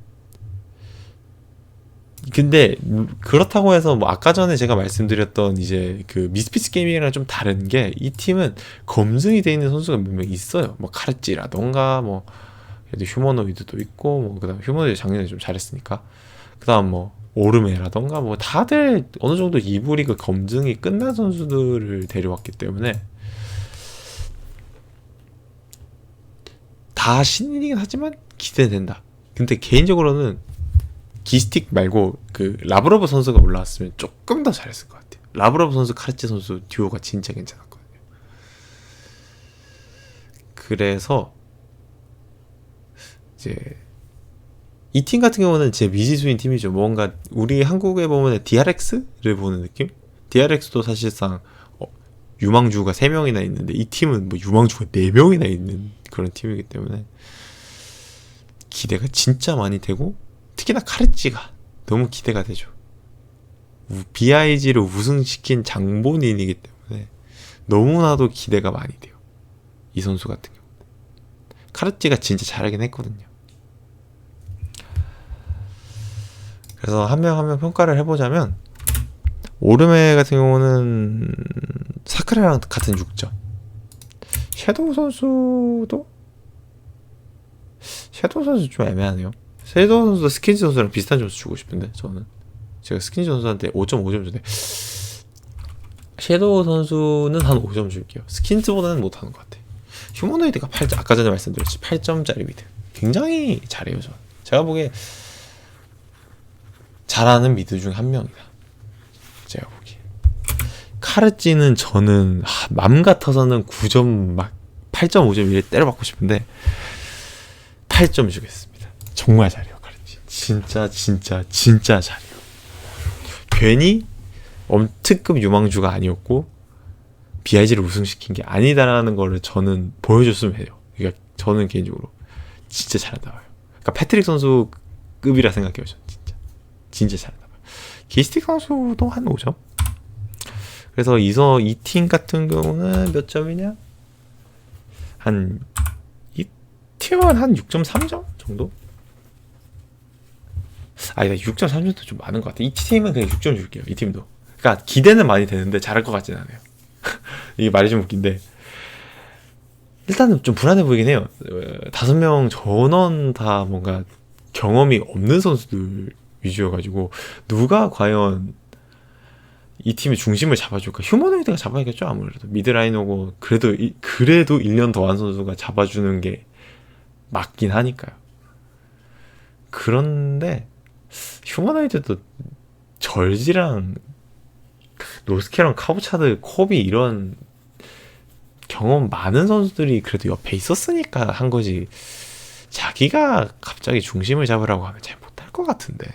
근데 그렇다고 해서 뭐 아까 전에 제가 말씀드렸던 이제 그 미스피스 게이밍이랑 좀 다른 게, 이 팀은 검증이 돼 있는 선수가 몇 명 있어요. 뭐 카르찌라던가 뭐 그래도 휴머노이드도 있고, 뭐 그다음 휴머노이드 작년에 좀 잘했으니까, 그다음 뭐 오르메라던가 뭐 다들 어느 정도 2부 리그 검증이 끝난 선수들을 데려왔기 때문에 다 신인이긴 하지만 기대된다. 근데 개인적으로는 기스틱 말고 그 라브로브 선수가 올라왔으면 조금 더 잘했을 것 같아요. 라브로브 선수 카르치 선수 듀오가 진짜 괜찮았거든요. 그래서 이제 이 팀 같은 경우는 제 미지수인 팀이죠. 뭔가 우리 한국에 보면 DRX를 보는 느낌? DRX도 사실상 유망주가 3명이나 있는데 이 팀은 뭐 유망주가 4명이나 있는 그런 팀이기 때문에 기대가 진짜 많이 되고, 특히나 카르찌가 너무 기대가 되죠. BIG를 우승시킨 장본인이기 때문에 너무나도 기대가 많이 돼요. 이 선수 같은 경우. 카르찌가 진짜 잘하긴 했거든요. 그래서 한 명 한 명 평가를 해보자면, 오르메 같은 경우는 사크라랑 같은 6점. 섀도우 선수 좀 애매하네요. 섀도우 선수도 스킨지 선수랑 비슷한 점수 주고 싶은데, 저는 제가 스킨지 선수한테 5.5점 주네. 섀도우 선수는 한 5점 줄게요. 스킨즈보다는 못하는 것 같아. 휴머노이드가 8점, 아까 전에 말씀드렸지 8점짜리 미드 굉장히 잘해요. 제가 보기에 잘하는 미드 중 한 명이다. 제가 보기에. 카르찌는 저는 맘 같아서는 9점 막 8.5점 이래 때려받고 싶은데 8점 주겠습니다. 정말 잘해요. 카르찌 진짜 잘해요. 괜히 특급 유망주가 아니었고 BIG를 우승시킨 게 아니다라는 거를 저는 보여줬으면 해요. 그러니까 저는 개인적으로 진짜 잘한다 봐요. 그러니까 패트릭 선수 급이라 생각해요. 저는 진짜 잘한다 봐요. 기스틱 선수도 한 5점. 그래서 이 팀 같은 경우는 몇 점이냐? 이 팀은 한 6.3점 정도? 아니다, 6.3점도 좀 많은 것 같아. 이 팀은 그냥 6점 줄게요. 이 팀도. 그러니까 기대는 많이 되는데 잘할 것 같진 않아요. 이게 말이 좀 웃긴데, 일단은 좀 불안해 보이긴 해요. 5명 전원 다 뭔가 경험이 없는 선수들 위주여가지고 누가 과연 이 팀의 중심을 잡아줄까? 휴머노이드가 잡아야겠죠, 아무래도. 미드라인 오고 그래도 1년 더 한 선수가 잡아주는 게 맞긴 하니까요. 그런데 휴머노이드도 절지랑 노스케랑 카부차드, 코비 이런 경험 많은 선수들이 그래도 옆에 있었으니까 한 거지. 자기가 갑자기 중심을 잡으라고 하면 잘 못할 것 같은데.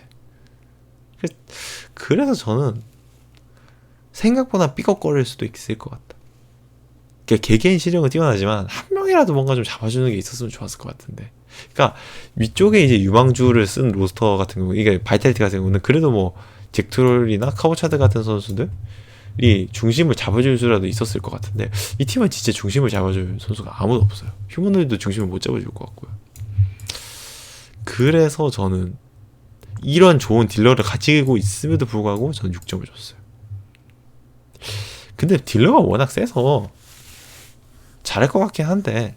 그래서 저는 생각보다 삐걱거릴 수도 있을 것 같다. 그러니까 개개인 실력은 뛰어나지만 한 명이라도 뭔가 좀 잡아주는 게 있었으면 좋았을 것 같은데. 그러니까 위쪽에 이제 유망주를 쓴 로스터 같은 경우, 이게 바이탈리티 같은 경우는 그래도 뭐 잭트롤이나 카보차드 같은 선수들이 중심을 잡아줄 수라도 있었을 것 같은데, 이 팀은 진짜 중심을 잡아줄 선수가 아무도 없어요. 휴머노이드도 중심을 못 잡아줄 것 같고요. 그래서 저는 이런 좋은 딜러를 가지고 있음에도 불구하고 저는 6점을 줬어요. 근데 딜러가 워낙 세서 잘할 것 같긴 한데,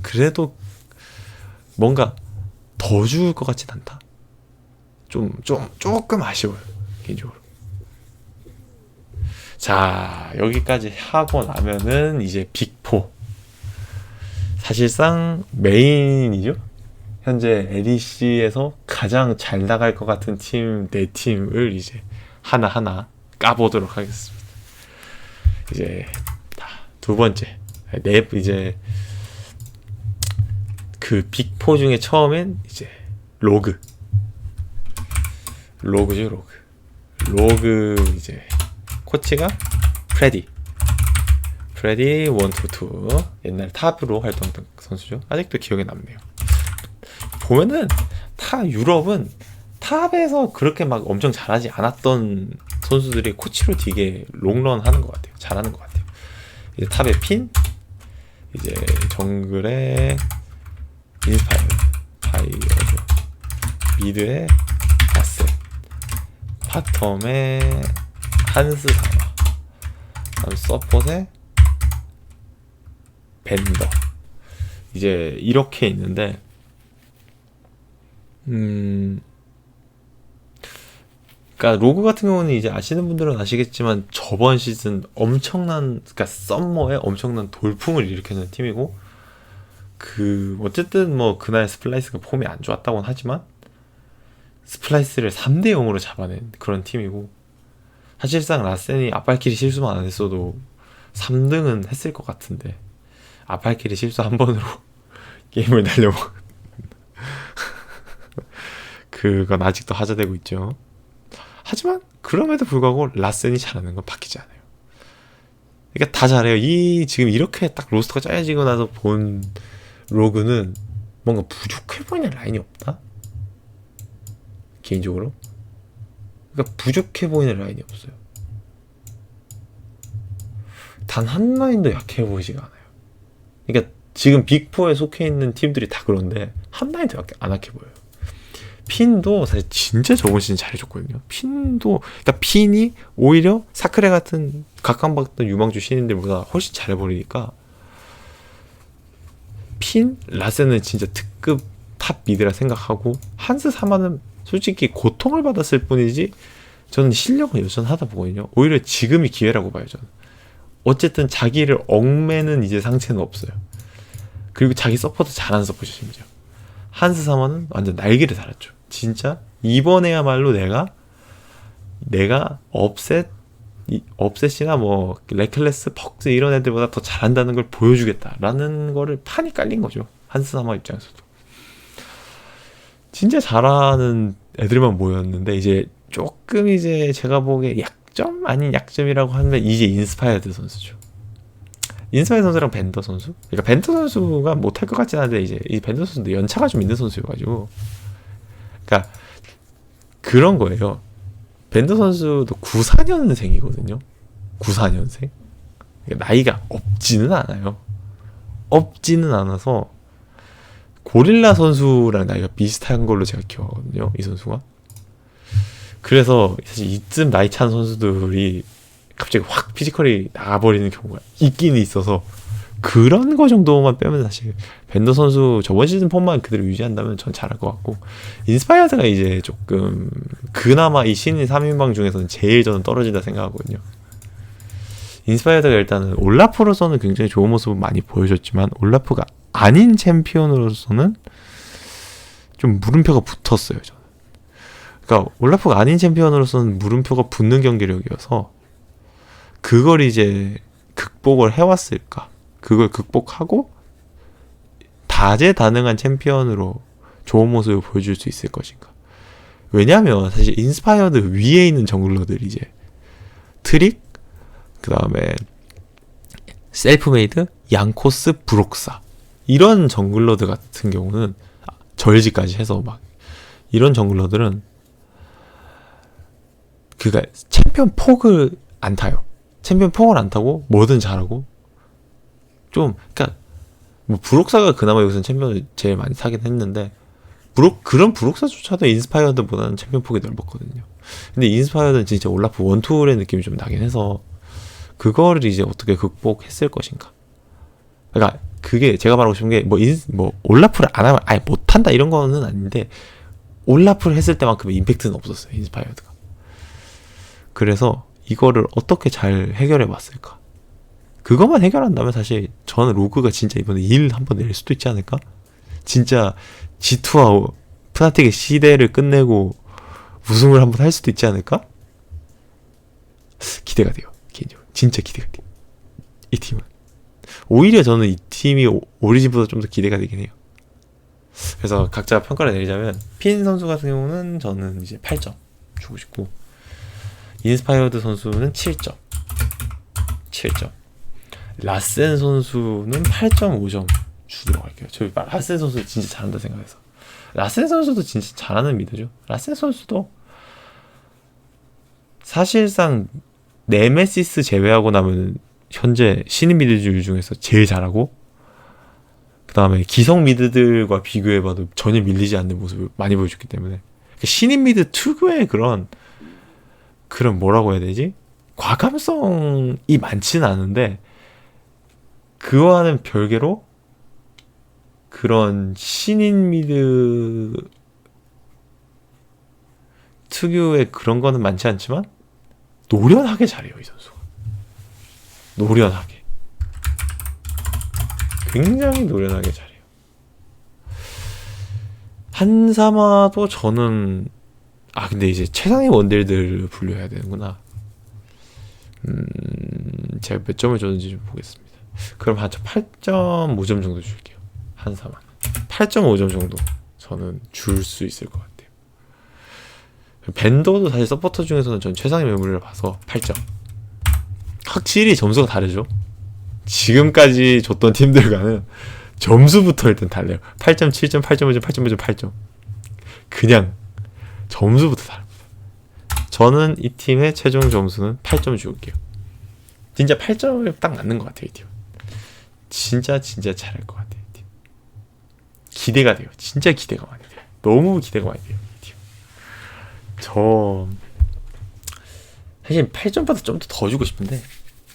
그래도 뭔가 더 줄 것 같진 않다. 조금 아쉬워요, 개인적으로. 자, 여기까지 하고 나면은 이제 빅4. 사실상 메인이죠. 현재 LEC에서 가장 잘 나갈 것 같은 팀 4팀을 이제 하나하나 까보도록 하겠습니다. 이제 두 번째, 이제 그 빅4 중에 처음엔 이제 로그죠. 로그 이제 코치가 프레디 122 옛날 탑으로 활동했던 선수죠. 아직도 기억에 남네요. 보면은 유럽은 탑에서 그렇게 막 엄청 잘하지 않았던 선수들이 코치로 되게 롱런 하는 것 같아요. 잘하는 것 같아요. 이제 탑의 핀, 이제 정글의 인스파이어죠. 미드의 바셋, 바텀의 한스 사마, 다음 서폿의 벤더. 이제 이렇게 있는데, 그러니까 로그 같은 경우는 이제 아시는 분들은 아시겠지만 저번 시즌 그러니까 썸머에 엄청난 돌풍을 일으켰는 팀이고, 어쨌든 뭐 그날 스플라이스가 폼이 안 좋았다고는 하지만 스플라이스를 3대 0으로 잡아낸 그런 팀이고, 사실상 라센이 앞발길이 실수만 안 했어도 3등은 했을 것 같은데, 앞발길이 실수 한 번으로 게임을 날려먹은 그건 아직도 하자되고 있죠. 하지만 그럼에도 불구하고 라센이 잘하는 건 바뀌지 않아요. 그러니까 다 잘해요. 지금 이렇게 딱 로스터가 짜여지고 나서 본 로그는 뭔가 부족해 보이는 라인이 없다? 개인적으로. 그러니까 부족해 보이는 라인이 없어요. 단 한 라인도 약해 보이지가 않아요. 그러니까 지금 빅4에 속해 있는 팀들이 다 그런데 한 라인도 안 약해 보여요. 핀도 사실 진짜 저번 시즌 잘해줬거든요. 그러니까 핀이 오히려 사크레 같은 각광받던 유망주 신인들보다 훨씬 잘해버리니까, 라센은 진짜 특급 탑 미드라 생각하고, 한스 사마는 솔직히 고통을 받았을 뿐이지 저는 실력은 여전하다 보거든요. 오히려 지금이 기회라고 봐요, 저는. 어쨌든 자기를 얽매는 이제 상체는 없어요. 그리고 자기 서포트 잘하는 서포트 심지어. 한스 사마는 완전 날개를 달았죠. 진짜 이번에야말로 내가 업셋이나 뭐 레클레스, 벅스 이런 애들보다 더 잘한다는 걸 보여주겠다라는 거를 판이 깔린 거죠. 한스 사마 입장에서도. 진짜 잘하는 애들만 모였는데, 이제 조금 이제 제가 보기에 약점 아닌 약점이라고 하면 이제 인스파이어드 선수죠. 인스파이어드 선수랑 벤더 선수? 그러니까 벤더 선수가 못할 것 같진 않은데, 이제 이 벤더 선수도 연차가 좀 있는 선수여가지고, 그러니까 그런 거예요. 벤더 선수도 94년생이거든요. 94년생. 그러니까 나이가 없지는 않아요. 없지는 않아서 고릴라 선수랑 나이가 비슷한 걸로 제가 기억하거든요, 이 선수가. 그래서 사실 이쯤 나이 찬 선수들이 갑자기 확 피지컬이 나가버리는 경우가 있긴 있어서 그런 거 정도만 빼면 사실 벤더 선수 저번 시즌 폼만 그대로 유지한다면 전 잘할 것 같고, 인스파이어드가 이제 조금 그나마 이 신인 3인방 중에서는 제일 저는 떨어진다 생각하거든요. 인스파이어드가 일단은 올라프로서는 굉장히 좋은 모습을 많이 보여줬지만 올라프가 아닌 챔피언으로서는 좀 물음표가 붙었어요, 저는. 그러니까 올라프가 아닌 챔피언으로서는 물음표가 붙는 경기력이어서 그걸 이제 극복을 해왔을까? 그걸 극복하고 다재다능한 챔피언으로 좋은 모습을 보여줄 수 있을 것인가? 왜냐하면 사실 인스파이어드 위에 있는 정글러들이 이제 트릭, 그 다음에 셀프메이드, 양코스, 브록사 이런 정글러들 같은 경우는, 절지까지 해서 막 이런 정글러들은 그니까 챔피언 폭을 안 타요. 챔피언 폭을 안 타고 뭐든 잘하고 좀, 그니까 뭐 브록사가 그나마 여기서는 챔피언을 제일 많이 타긴 했는데 그런 브록사조차도 인스파이어드보다는 챔피언 폭이 넓었거든요. 근데 인스파이어드는 진짜 올라프 원툴의 느낌이 좀 나긴 해서 그거를 이제 어떻게 극복했을 것인가. 그러니까 그게 제가 말하고 싶은 게 뭐 올라프를 안 하면 아예 못한다 이런 거는 아닌데, 올라프를 했을 때만큼의 임팩트는 없었어요, 인스파이어드가. 그래서 이거를 어떻게 잘 해결해 봤을까? 그것만 해결한다면 사실 저는 로그가 진짜 이번에 1 한번 낼 수도 있지 않을까? 진짜 G2와 프나틱의 시대를 끝내고 우승을 한번 할 수도 있지 않을까? 기대가 돼요, 개인적으로. 진짜 기대가 돼요, 이 팀은. 오히려 저는 이 팀이 오리진보다 좀 더 기대가 되긴 해요. 그래서 각자 평가를 내리자면, 핀 선수 같은 경우는 저는 이제 8점 주고 싶고, 인스파이어드 선수는 7점. 라센 선수는 8.5점 주도록 할게요. 저 라센 선수 진짜 잘한다 생각해서. 라센 선수도 진짜 잘하는 미드죠. 라센 선수도 사실상 네메시스 제외하고 나면 현재 신인 미드들 중에서 제일 잘하고, 그 다음에 기성 미드들과 비교해봐도 전혀 밀리지 않는 모습을 많이 보여줬기 때문에 신인 미드 특유의 그런 뭐라고 해야 되지? 과감성이 많지는 않은데, 그와는 별개로 그런 신인 미드 특유의 그런 거는 많지 않지만 노련하게 잘해요, 이 선수가. 노련하게. 굉장히 노련하게 잘해요. 한사마도 저는, 근데 이제 최상의 원딜들을 분류해야 되는구나. 제가 몇 점을 줬는지 좀 보겠습니다. 그럼 한 8.5점 정도 줄게요. 한사마 8.5점 정도 저는 줄 수 있을 것 같아요. 밴더도 사실 서포터 중에서는 전 최상의 매물을 봐서 8점. 확실히 점수가 다르죠. 지금까지 줬던 팀들과는 점수부터 일단 달라요. 8점, 7점, 8.5점, 8.5점, 8점. 그냥 점수부터 다릅니다. 저는 이 팀의 최종 점수는 8점 줄게요. 진짜 8점을 딱 맞는 것 같아요, 이 팀. 진짜 잘할 것 같아요, 이 팀. 기대가 돼요. 진짜 기대가 많이 돼요. 너무 기대가 많이 돼요, 이 팀. 저 사실 8점보다 좀 더 주고 싶은데,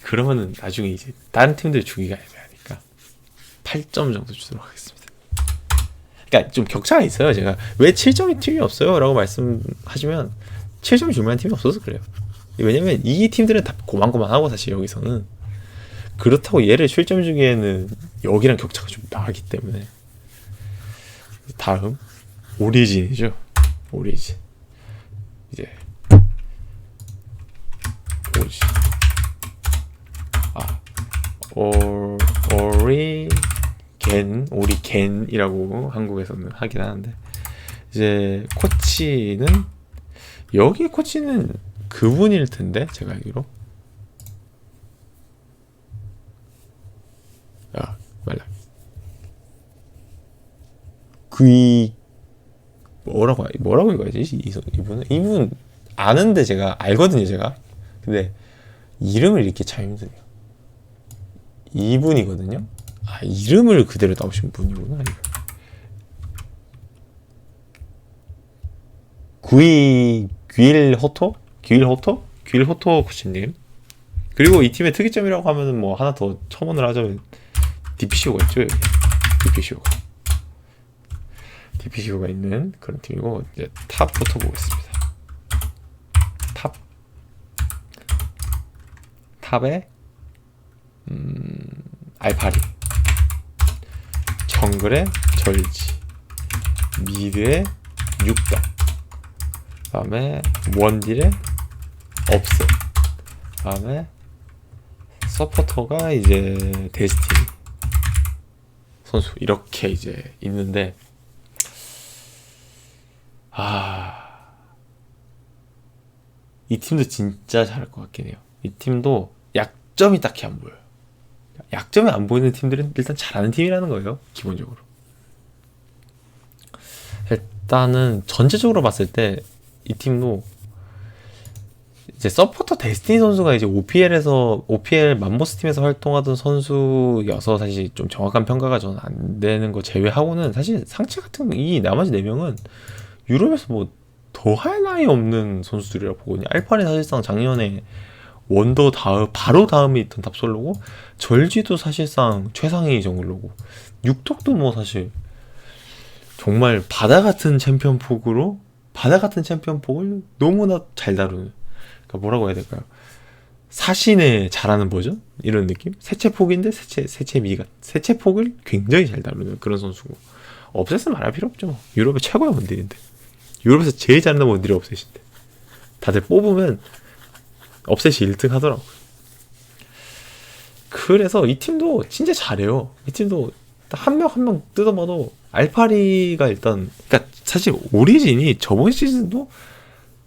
그러면은 나중에 이제 다른 팀들 주기가 애매하니까 8점 정도 주도록 하겠습니다. 그러니까 좀 격차가 있어요. 제가 왜 7점이 팀이 없어요? 라고 말씀하시면 7점 줄 만한 팀이 없어서 그래요. 왜냐면 이 팀들은 다 고만고만하고, 사실 여기서는 그렇다고 얘를 7점 주기에는 여기랑 격차가 좀 나기 때문에. 다음 오리진이죠. 오리진. 이제 오리진. 오리겐이라고 한국에서는 하긴 하는데, 이제 코치는, 여기 코치는 그분일 텐데, 제가 알기로. 뭐라고 읽어야지? 이분 아는데 제가 알거든요, 제가. 근데 이름을 읽기 참 힘드네요. 이분이거든요. 이름을 그대로 나오신 분이구나. 귤호토 코치님. 그리고 이 팀의 특이점이라고 하면은 뭐 하나 더 첨언을 하자면, DPCO가 있죠, 여기. DPCO가 있는 그런 팀이고, 이제 탑부터 보겠습니다. 탑에 알파리, 정글에 절지, 미드에 육덕, 그 다음에 원딜에 업셋, 그 다음에 서포터가 이제 데스티니 선수, 이렇게 이제 있는데, 이 팀도 진짜 잘할 것 같긴 해요. 이 팀도 약점이 딱히 안 보여요. 약점이 안 보이는 팀들은 일단 잘하는 팀이라는 거예요, 기본적으로. 일단은 전체적으로 봤을 때 이 팀도 이제 서포터 데스티니 선수가 이제 OPL 맘모스 팀에서 활동하던 선수여서 사실 좀 정확한 평가가 저는 안 되는 거 제외하고는 사실 상체 같은 이 나머지 4명은 유럽에서 뭐 더할 나위 없는 선수들이라고 보거든요. 알파는 사실상 작년에 원더 바로 다음에 있던 탑솔로고, 절지도 사실상 최상위 정글로고, 육덕도 뭐 사실 정말 바다 같은 챔피언 폭을 너무나 잘 다루는, 그러니까 뭐라고 해야 될까요? 사신의 잘하는 버전? 이런 느낌? 세체폭인데 세체폭을 굉장히 잘 다루는 그런 선수고, 업셋은 말할 필요 없죠. 유럽의 최고의 원딜인데, 유럽에서 제일 잘하는 원딜이 업셋인데, 다들 뽑으면 업셋이 1등 하더라고요. 그래서 이 팀도 진짜 잘해요. 이 팀도 한 명 한 명 뜯어봐도 알파리가 일단, 그러니까 사실 오리진이 저번 시즌도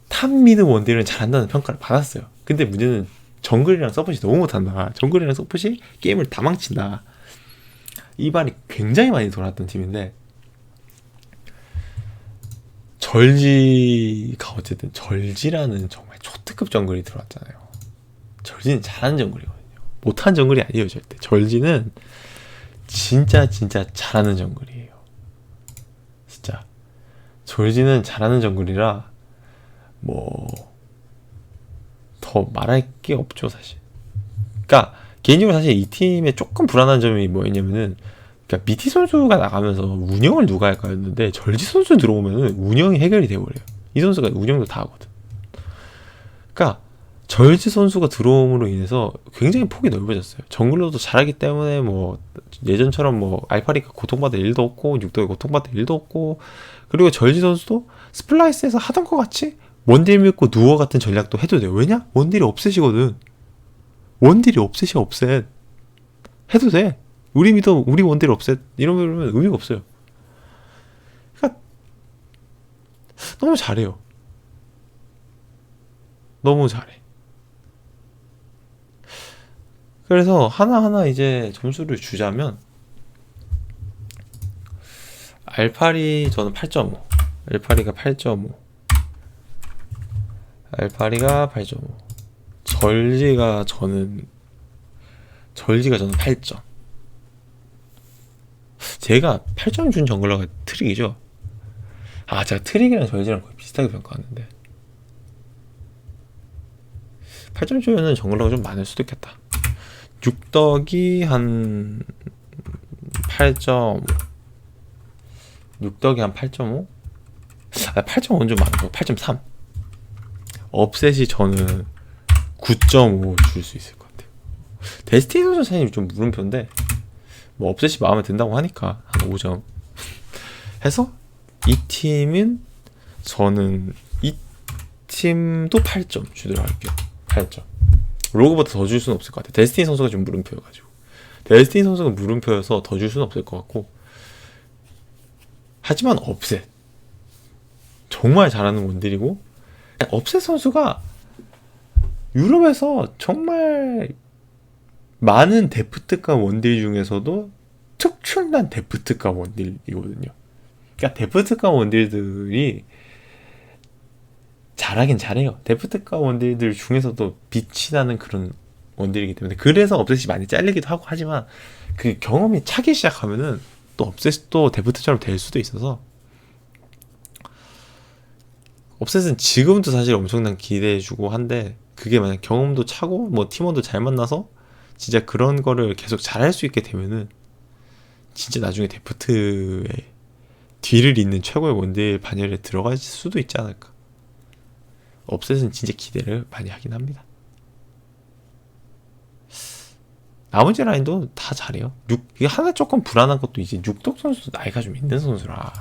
탑 미드 원딜은 잘한다는 평가를 받았어요. 근데 문제는 정글이랑 서폿이 너무 못한다, 정글이랑 서폿이 게임을 다 망친다, 이 말이 굉장히 많이 돌았던 팀인데, 절지가 어쨌든 절지라는 정말 초특급 정글이 들어왔잖아요. 절지는 잘하는 정글이거든요. 못한 정글이 아니에요, 절대. 절지는 진짜 잘하는 정글이에요. 진짜 절지는 잘하는 정글이라 뭐 더 말할 게 없죠, 사실. 그러니까 개인적으로 사실 이 팀의 조금 불안한 점이 뭐였냐면은, 그러니까 미티 선수가 나가면서 운영을 누가 할까였는데, 절지 선수 들어오면은 운영이 해결이 돼버려요. 이 선수가 운영도 다 하거든. 그러니까 절지 선수가 들어옴으로 인해서 굉장히 폭이 넓어졌어요. 정글로도 잘하기 때문에 뭐 예전처럼 뭐 알파리가 고통받을 일도 없고, 육덕이 고통받을 일도 없고, 그리고 절지 선수도 스플라이스에서 하던 것 같이 원딜 믿고 누워 같은 전략도 해도 돼요. 왜냐? 원딜이 업셋이거든. 원딜이 업셋이야, 업셋. 해도 돼. 우리 믿어, 우리 원딜 업셋. 이러면 의미가 없어요. 그러니까 너무 잘해요. 너무 잘해. 그래서 하나하나 이제 점수를 주자면, 알파리 저는 8.5, 알파리가 8.5, 알파리가 8.5, 절지가 저는 8점. 제가 8점 준 정글러가 트릭이죠. 제가 트릭이랑 절지랑 거의 비슷하게 평가하는데, 8점 주면은 정글러가 좀 많을 수도 있겠다. 육덕이 한 8.5, 육덕이 한 8.5? 8.5는 좀 많은 거. 8.3. 업셋이 저는 9.5 줄 수 있을 것 같아요. 데스티니 선수 사실 좀 물음표인데, 뭐 업셋이 마음에 든다고 하니까 한 5점 해서, 이 팀은 저는 이 팀도 8점 주도록 할게요. 8점. 로그보다 더 줄 수는 없을 것 같아요. 데스티니 선수가 좀 물음표여가지고, 데스티니 선수가 물음표여서 더 줄 수는 없을 것 같고, 하지만 업셋 정말 잘하는 원딜이고, 업셋 선수가 유럽에서 정말 많은 데프트급 원딜 중에서도 특출난 데프트급 원딜이거든요. 그러니까 데프트급 원딜들이 잘하긴 잘해요. 데프트급 원딜들 중에서도 빛이 나는 그런 원딜이기 때문에, 그래서 업셋이 많이 잘리기도 하고 하지만, 그 경험이 차기 시작하면은 또 업셋도 데프트처럼 될 수도 있어서, 업셋은 지금도 사실 엄청난 기대해주고 한데, 그게 만약 경험도 차고 뭐 팀원도 잘 만나서 진짜 그런 거를 계속 잘할 수 있게 되면은 진짜 나중에 데프트의 뒤를 잇는 최고의 원딜 반열에 들어갈 수도 있지 않을까. 업셋은 진짜 기대를 많이 하긴 합니다. 나머지 라인도 다 잘해요. 이게 하나 조금 불안한 것도 이제 육덕 선수도 나이가 좀 있는 선수라.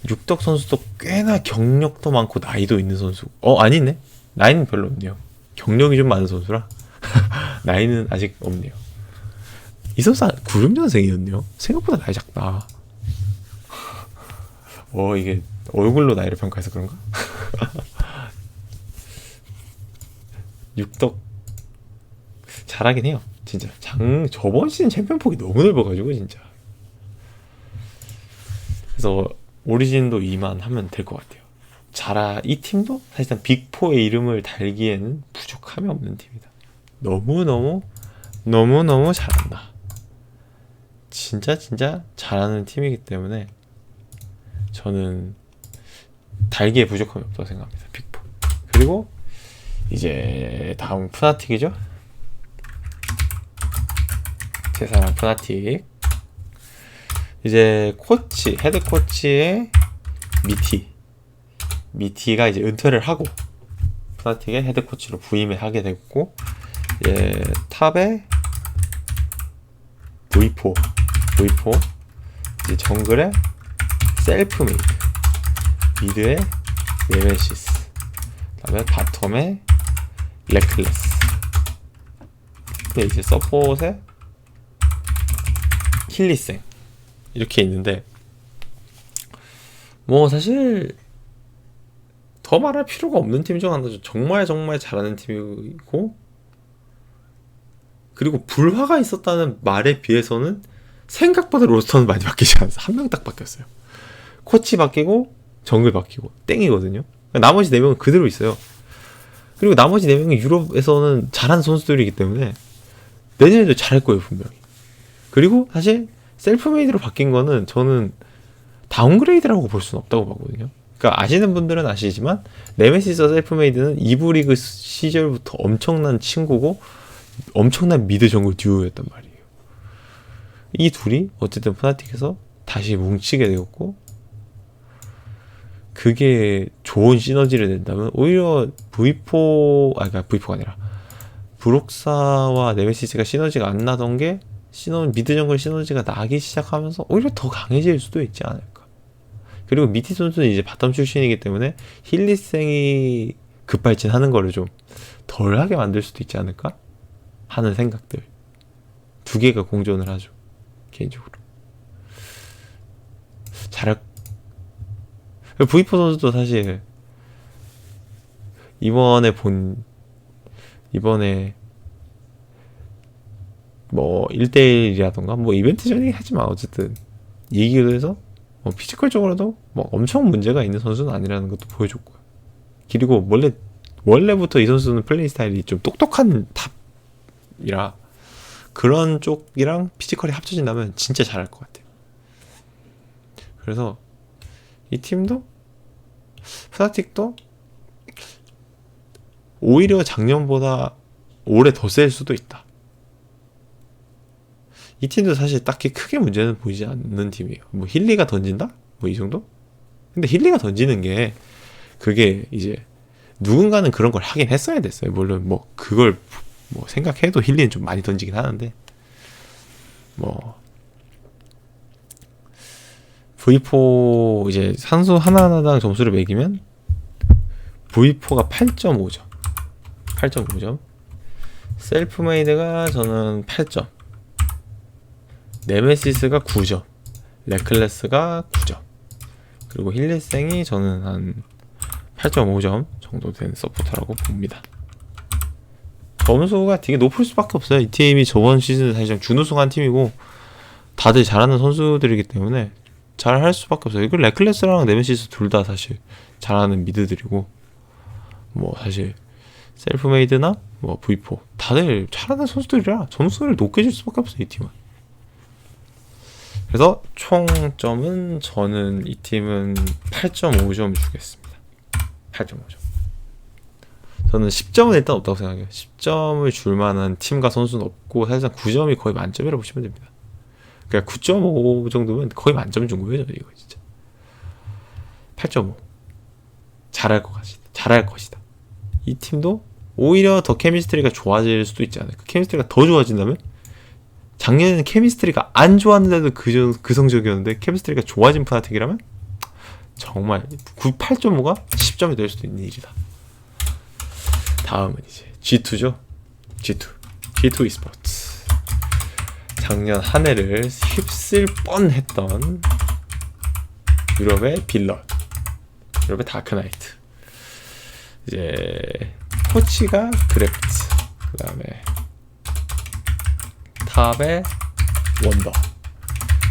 육덕 선수도 꽤나 경력도 많고 나이도 있는 선수. 아니네. 나이는 별로 없네요. 경력이 좀 많은 선수라 나이는 아직 없네요. 이 선수 96년생이었네요. 생각보다 나이 작다. 이게 얼굴로 나이를 평가해서 그런가? 육덕 잘하긴 해요. 진짜 저번 시즌 챔피언 폭이 너무 넓어가지고 진짜. 그래서 오리진도 2만 하면 될 것 같아요. 이 팀도 사실상 빅4의 이름을 달기에는 부족함이 없는 팀이다. 너무너무 잘한다. 진짜 잘하는 팀이기 때문에 저는 달기에 부족함이 없다고 생각합니다. 빅4. 그리고 이제 다음 푸나틱이죠. 제 사랑 푸나틱. 이제 헤드 코치의 미티가 이제 은퇴를 하고 푸나틱의 헤드 코치로 부임을 하게 됐고, 이제 탑에 V4 이제 정글에 셀프메이드, 미드에 네메시스, 그다음에 바텀에 레클레스, 이제 서폿에 힐리생 이렇게 있는데, 뭐 사실 더 말할 필요가 없는 팀 중 하나죠. 정말 잘하는 팀이고, 그리고 불화가 있었다는 말에 비해서는 생각보다 로스터는 많이 바뀌지 않았어요. 한 명 딱 바뀌었어요. 코치 바뀌고 정글 바뀌고 땡이거든요. 나머지 4명은 그대로 있어요. 그리고 나머지 4명이 유럽에서는 잘하는 선수들이기 때문에 내년에도 잘할 거예요, 분명히. 그리고 사실 셀프메이드로 바뀐 거는 저는 다운그레이드라고 볼 수는 없다고 보거든요. 그러니까 아시는 분들은 아시지만 네메시스와 셀프메이드는 2부 리그 시절부터 엄청난 친구고 엄청난 미드 정글 듀오였단 말이에요. 이 둘이 어쨌든 푸나틱에서 다시 뭉치게 되었고, 그게 좋은 시너지를 낸다면 오히려 그러니까 V4가 아니라 브록사와 네메시스가 시너지가 안 나던 게 미드 정글 시너지가 나기 시작하면서 오히려 더 강해질 수도 있지 않을까. 그리고 미티 선수는 이제 바텀 출신이기 때문에 힐리생이 급발진하는 거를 좀 덜하게 만들 수도 있지 않을까 하는 생각들. 두 개가 공존을 하죠, 개인적으로. V4 선수도 사실 이번에 뭐 1대1이라던가 뭐 이벤트전이긴 하지만 어쨌든 이기기도 해서 피지컬적으로도 뭐 엄청 문제가 있는 선수는 아니라는 것도 보여줬고요. 그리고 원래부터 이 선수는 플레이 스타일이 좀 똑똑한 탑이라 그런 쪽이랑 피지컬이 합쳐진다면 진짜 잘할 것 같아요. 그래서 이 팀도 푸나틱도 오히려 작년보다 올해 더 셀 수도 있다. 이 팀도 사실 딱히 크게 문제는 보이지 않는 팀이에요. 뭐 힐리가 던진다? 뭐 이 정도? 근데 힐리가 던지는 게 그게 이제 누군가는 그런 걸 하긴 했어야 됐어요. 물론 뭐 그걸 뭐 생각해도 힐리는 좀 많이 던지긴 하는데, 뭐 V4 이제 선수 하나하나당 점수를 매기면 V4가 8.5점, 셀프메이드가 저는 8점, 네메시스가 9점, 레클레스가 9점, 그리고 힐리생이 저는 한 8.5점 정도 된 서포터라고 봅니다. 점수가 되게 높을 수밖에 없어요. 이 팀이 저번 시즌 사실상 준우승한 팀이고 다들 잘하는 선수들이기 때문에 잘할 수밖에 없어요. 이거 레클레스랑 네메시스 둘 다 사실 잘하는 미드들이고, 뭐 사실 셀프메이드나 뭐 V4 다들 잘하는 선수들이라 점수를 높게 줄 수밖에 없어요, 이 팀은. 그래서 총점은 저는 이 팀은 8.5점 주겠습니다. 8.5점. 저는 10점은 일단 없다고 생각해요. 10점을 줄 만한 팀과 선수는 없고 사실상 9점이 거의 만점이라고 보시면 됩니다. 그러니까 9.5 정도면 거의 만점 준 거예요, 이거 진짜. 8.5. 잘할 것이다. 이 팀도 오히려 더 케미스트리가 좋아질 수도 있지 않을까. 케미스트리가 더 좋아진다면? 작년에는 케미스트리가 안 좋았는데도 그 성적이었는데 케미스트리가 좋아진 푸나틱이라면 정말 8.5가 10점이 될 수도 있는 일이다. 다음은 이제 G2죠. G2 e스포츠. 작년 한 해를 휩쓸 뻔했던 유럽의 빌런, 유럽의 다크나이트. 이제 코치가 그래프트, 그 다음에 탑의 원더,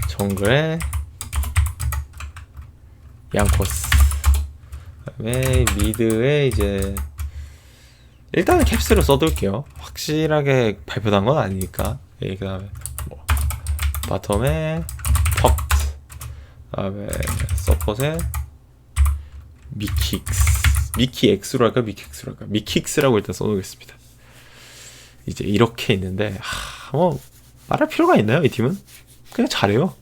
정글의 양코스, 그 다음에 미드에 이제 일단은 캡스로 써둘게요. 확실하게 발표한 건 아니니까. 그 다음에 뭐 바텀에 퍽트, 그 다음에 서폿에 미키엑스로 할까? 미키엑스라고 일단 써놓겠습니다. 이제 이렇게 있는데 뭐 말할 필요가 있나요? 이 팀은 그냥 잘해요.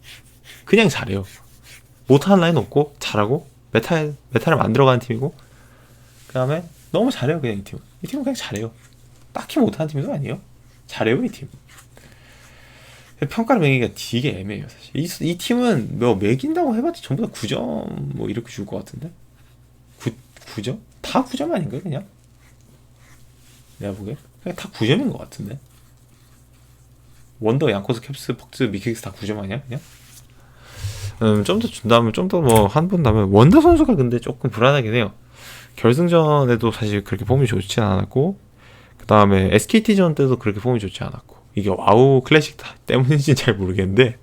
못하는 라인 없고 잘하고 메타를 만들어가는 팀이고, 그 다음에 너무 잘해요. 그냥 이 팀은 그냥 잘해요. 딱히 못하는 팀도 아니에요. 잘해요, 이 팀. 평가를 매기가 되게 애매해요, 사실. 이 팀은 뭐 매긴다고 해봤자 전부 다 9점 뭐 이렇게 줄 것 같은데. 9점? 다 9점 아닌가요, 그냥? 내가 보기에 그냥 다 9점인 것 같은데. 원더, 양코스, 캡스, 벅즈, 미킥스 다 9점 아니야, 그냥? 좀 더 준다면, 좀 더 뭐 한 번 다면 원더 선수가 근데 조금 불안하긴 해요. 결승전에도 사실 그렇게 폼이 좋지 않았고, 그 다음에 SKT전 때도 그렇게 폼이 좋지 않았고, 이게 와우 클래식 때문인지는 잘 모르겠는데,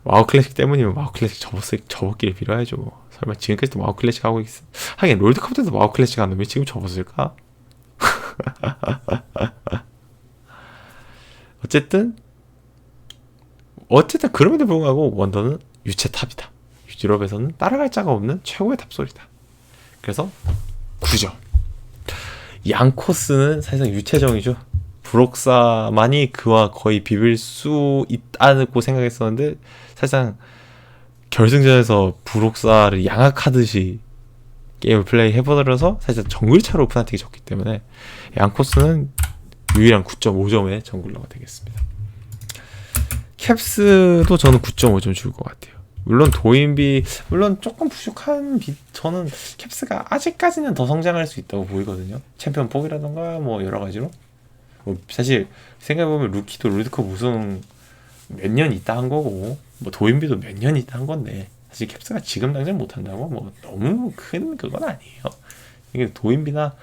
와우 클래식 때문이면 와우 클래식 접었길 빌어야죠. 뭐. 설마 지금까지도 와우 클래식 하고 있어? 하긴 롤드컵 때도 와우 클래식 안 하면 지금 접었을까? 어쨌든 그럼에도 불구하고 원더는 유체 탑이다. 유럽에서는 따라갈 자가 없는 최고의 탑솔이다. 그래서 9점. 양코스는 사실상 유체정이죠. 브록사만이 그와 거의 비빌 수 있다고 생각했었는데, 사실상 결승전에서 브록사를 양악하듯이 게임을 플레이 해버려서 사실상 정글차로 푸나틱이 졌기 때문에 양코스는 유일한 9.5점의 정글러가 되겠습니다. 캡스도 저는 9.5점 줄 것 같아요. 물론 도인비, 물론 조금 부족한 저는 캡스가 아직까지는 더 성장할 수 있다고 보이거든요. 챔피언 폭이라던가 뭐 여러 가지로. 뭐 사실 생각해보면 루키도 롤드컵 우승 몇 년 있다 한 거고, 뭐 도인비도 몇 년 있다 한 건데, 사실 캡스가 지금 당장 못한다고 뭐 너무 큰 그건 아니에요. 이게 도인비나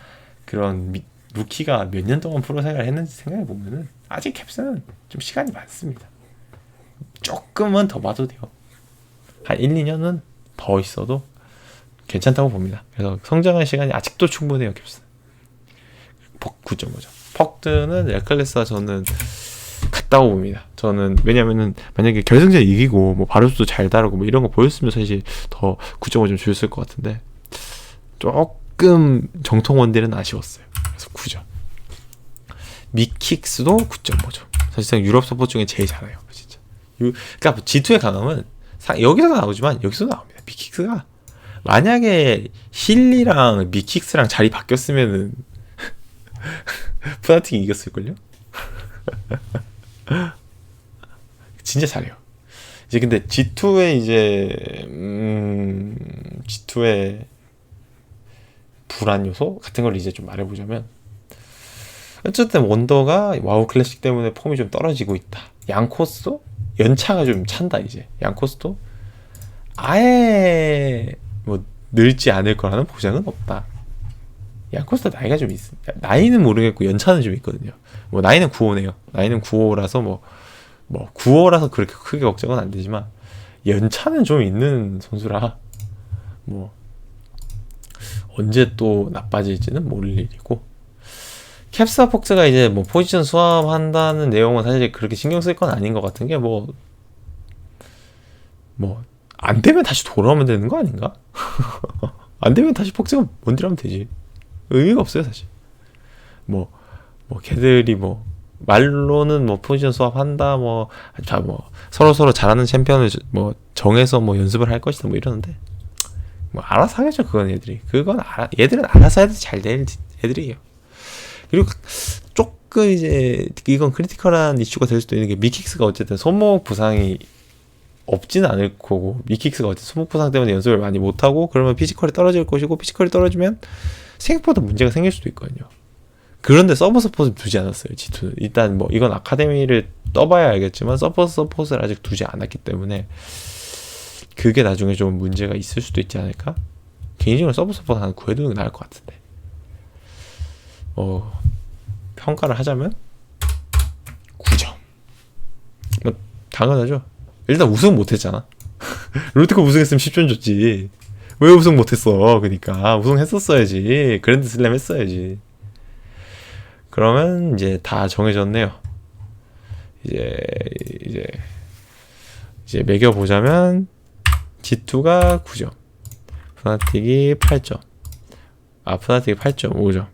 그런 루키가 몇 년 동안 프로 생활을 했는지 생각해보면은 아직 캡스는 좀 시간이 많습니다. 조금은 더 봐도 돼요. 한 1, 2년은 더 있어도 괜찮다고 봅니다. 그래서 성장할 시간이 아직도 충분해요, 캡스. 9.5점. 퍽드는 레클레스와 저는 같다고 봅니다. 저는 왜냐면은 만약에 결승전 이기고 뭐 바루스도 잘 다루고 뭐 이런 거 보였으면 사실 더 9.5점 줬을 것 같은데, 조금 정통 원딜은 아쉬웠어요. 그래서 9점. 미킥스도 9.5점. 사실상 유럽 서포트 중에 제일 잘해요, 진짜. 그러니까 G2의 강함은 여기서도 나오지만 여기서도 나옵니다. 미킥스가 만약에 힐리랑 미킥스랑 자리 바뀌었으면은 푸나틱이 이겼을걸요? 진짜 잘해요. 이제 근데 G2의 G2의 불안 요소 같은 걸 이제 좀 말해보자면, 어쨌든 원더가 와우 클래식 때문에 폼이 좀 떨어지고 있다. 양코스도 연차가 좀 찬다. 이제 양코스도 아예 뭐 늙지 않을 거라는 보장은 없다. 양코스도 나이가 좀 있습니다. 나이는 모르겠고 연차는 좀 있거든요. 뭐 나이는 95네요. 나이는 95라서 뭐 95라서 그렇게 크게 걱정은 안 되지만 연차는 좀 있는 선수라 뭐 언제 또 나빠질지는 모를 일이고, 캡스와 폭스가 이제 뭐 포지션 수합한다는 내용은 사실 그렇게 신경 쓸 건 아닌 것 같은 게, 뭐 안 되면 다시 돌아오면 되는 거 아닌가? 안 되면 다시 폭스가 뭔지 하면 되지. 의미가 없어요, 사실. 걔들이 말로는 뭐 포지션 수합한다 뭐 자 뭐 서로 잘하는 챔피언을 뭐 정해서 뭐 연습을 할 것이다 뭐 이러는데 뭐 알아서 하겠죠. 그건 얘들이 얘들은 알아서 해도 잘 될 애들이에요. 그리고 조금 이제 이건 크리티컬한 이슈가 될 수도 있는 게 미킥스가 어쨌든 손목 부상이 없지는 않을 거고, 미킥스가 어쨌든 손목 부상 때문에 연습을 많이 못하고 그러면 피지컬이 떨어질 것이고, 피지컬이 떨어지면 생각보다 문제가 생길 수도 있거든요. 그런데 서브 서폿을 두지 않았어요. G2는 일단 뭐 이건 아카데미를 떠봐야 알겠지만 서브 서폿을 아직 두지 않았기 때문에 그게 나중에 좀 문제가 있을 수도 있지 않을까? 개인적으로 서브 서폿 한 구해두는 게 나을 것 같은데. 평가를 하자면 9점. 뭐 당연하죠. 일단 우승 못했잖아. 롤드컵 우승했으면 10점 줬지. 왜 우승 못했어? 그러니까 우승했었어야지. 그랜드슬램 했어야지. 그러면 이제 다 정해졌네요. 이제 매겨보자면 G2가 9점, 푸나틱이 8점, 푸나틱이 8.5점,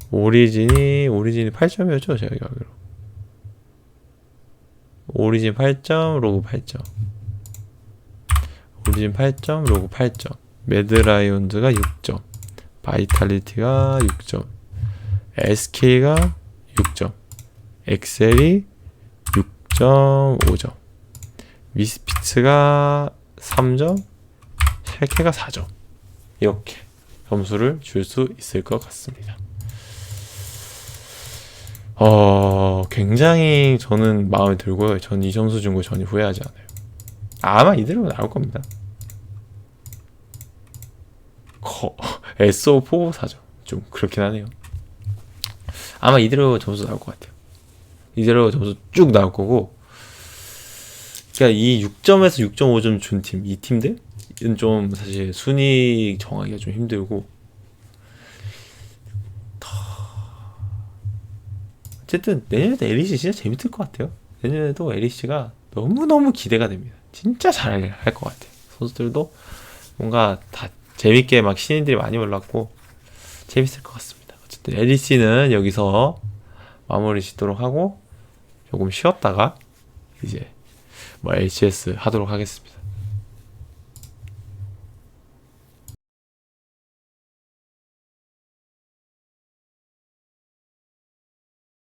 오리진이 8점이었죠, 제가 기억으로. 오리진 8점, 로그 8점, 오리진 8점, 로그 8점, 매드라이온즈가 6점, 바이탈리티가 6점, SK가 6점, 엑셀이 6.5점, 미스피츠가 3점, 샬케가 4점. 이렇게 점수를 줄 수 있을 것 같습니다. 굉장히 저는 마음에 들고요. 전 이 점수 준 거 전혀 후회하지 않아요. 아마 이대로 나올 겁니다. SO4 4점. 좀 그렇긴 하네요. 아마 이대로 점수 나올 것 같아요. 이대로 점수 쭉 나올 거고, 그러니까 이 6점에서 6.5점 준 팀, 이 팀들은 좀 사실 순위 정하기가 좀 힘들고, 어쨌든 내년에도 LEC 진짜 재밌을 것 같아요. 내년에도 LEC가 너무너무 기대가 됩니다. 진짜 잘 할 것 같아요. 선수들도 뭔가 다 재밌게 막 신인들이 많이 올랐고 재밌을 것 같습니다. 어쨌든 LEC는 여기서 마무리 짓도록 하고 조금 쉬었다가 이제 뭐 LCS 하도록 하겠습니다.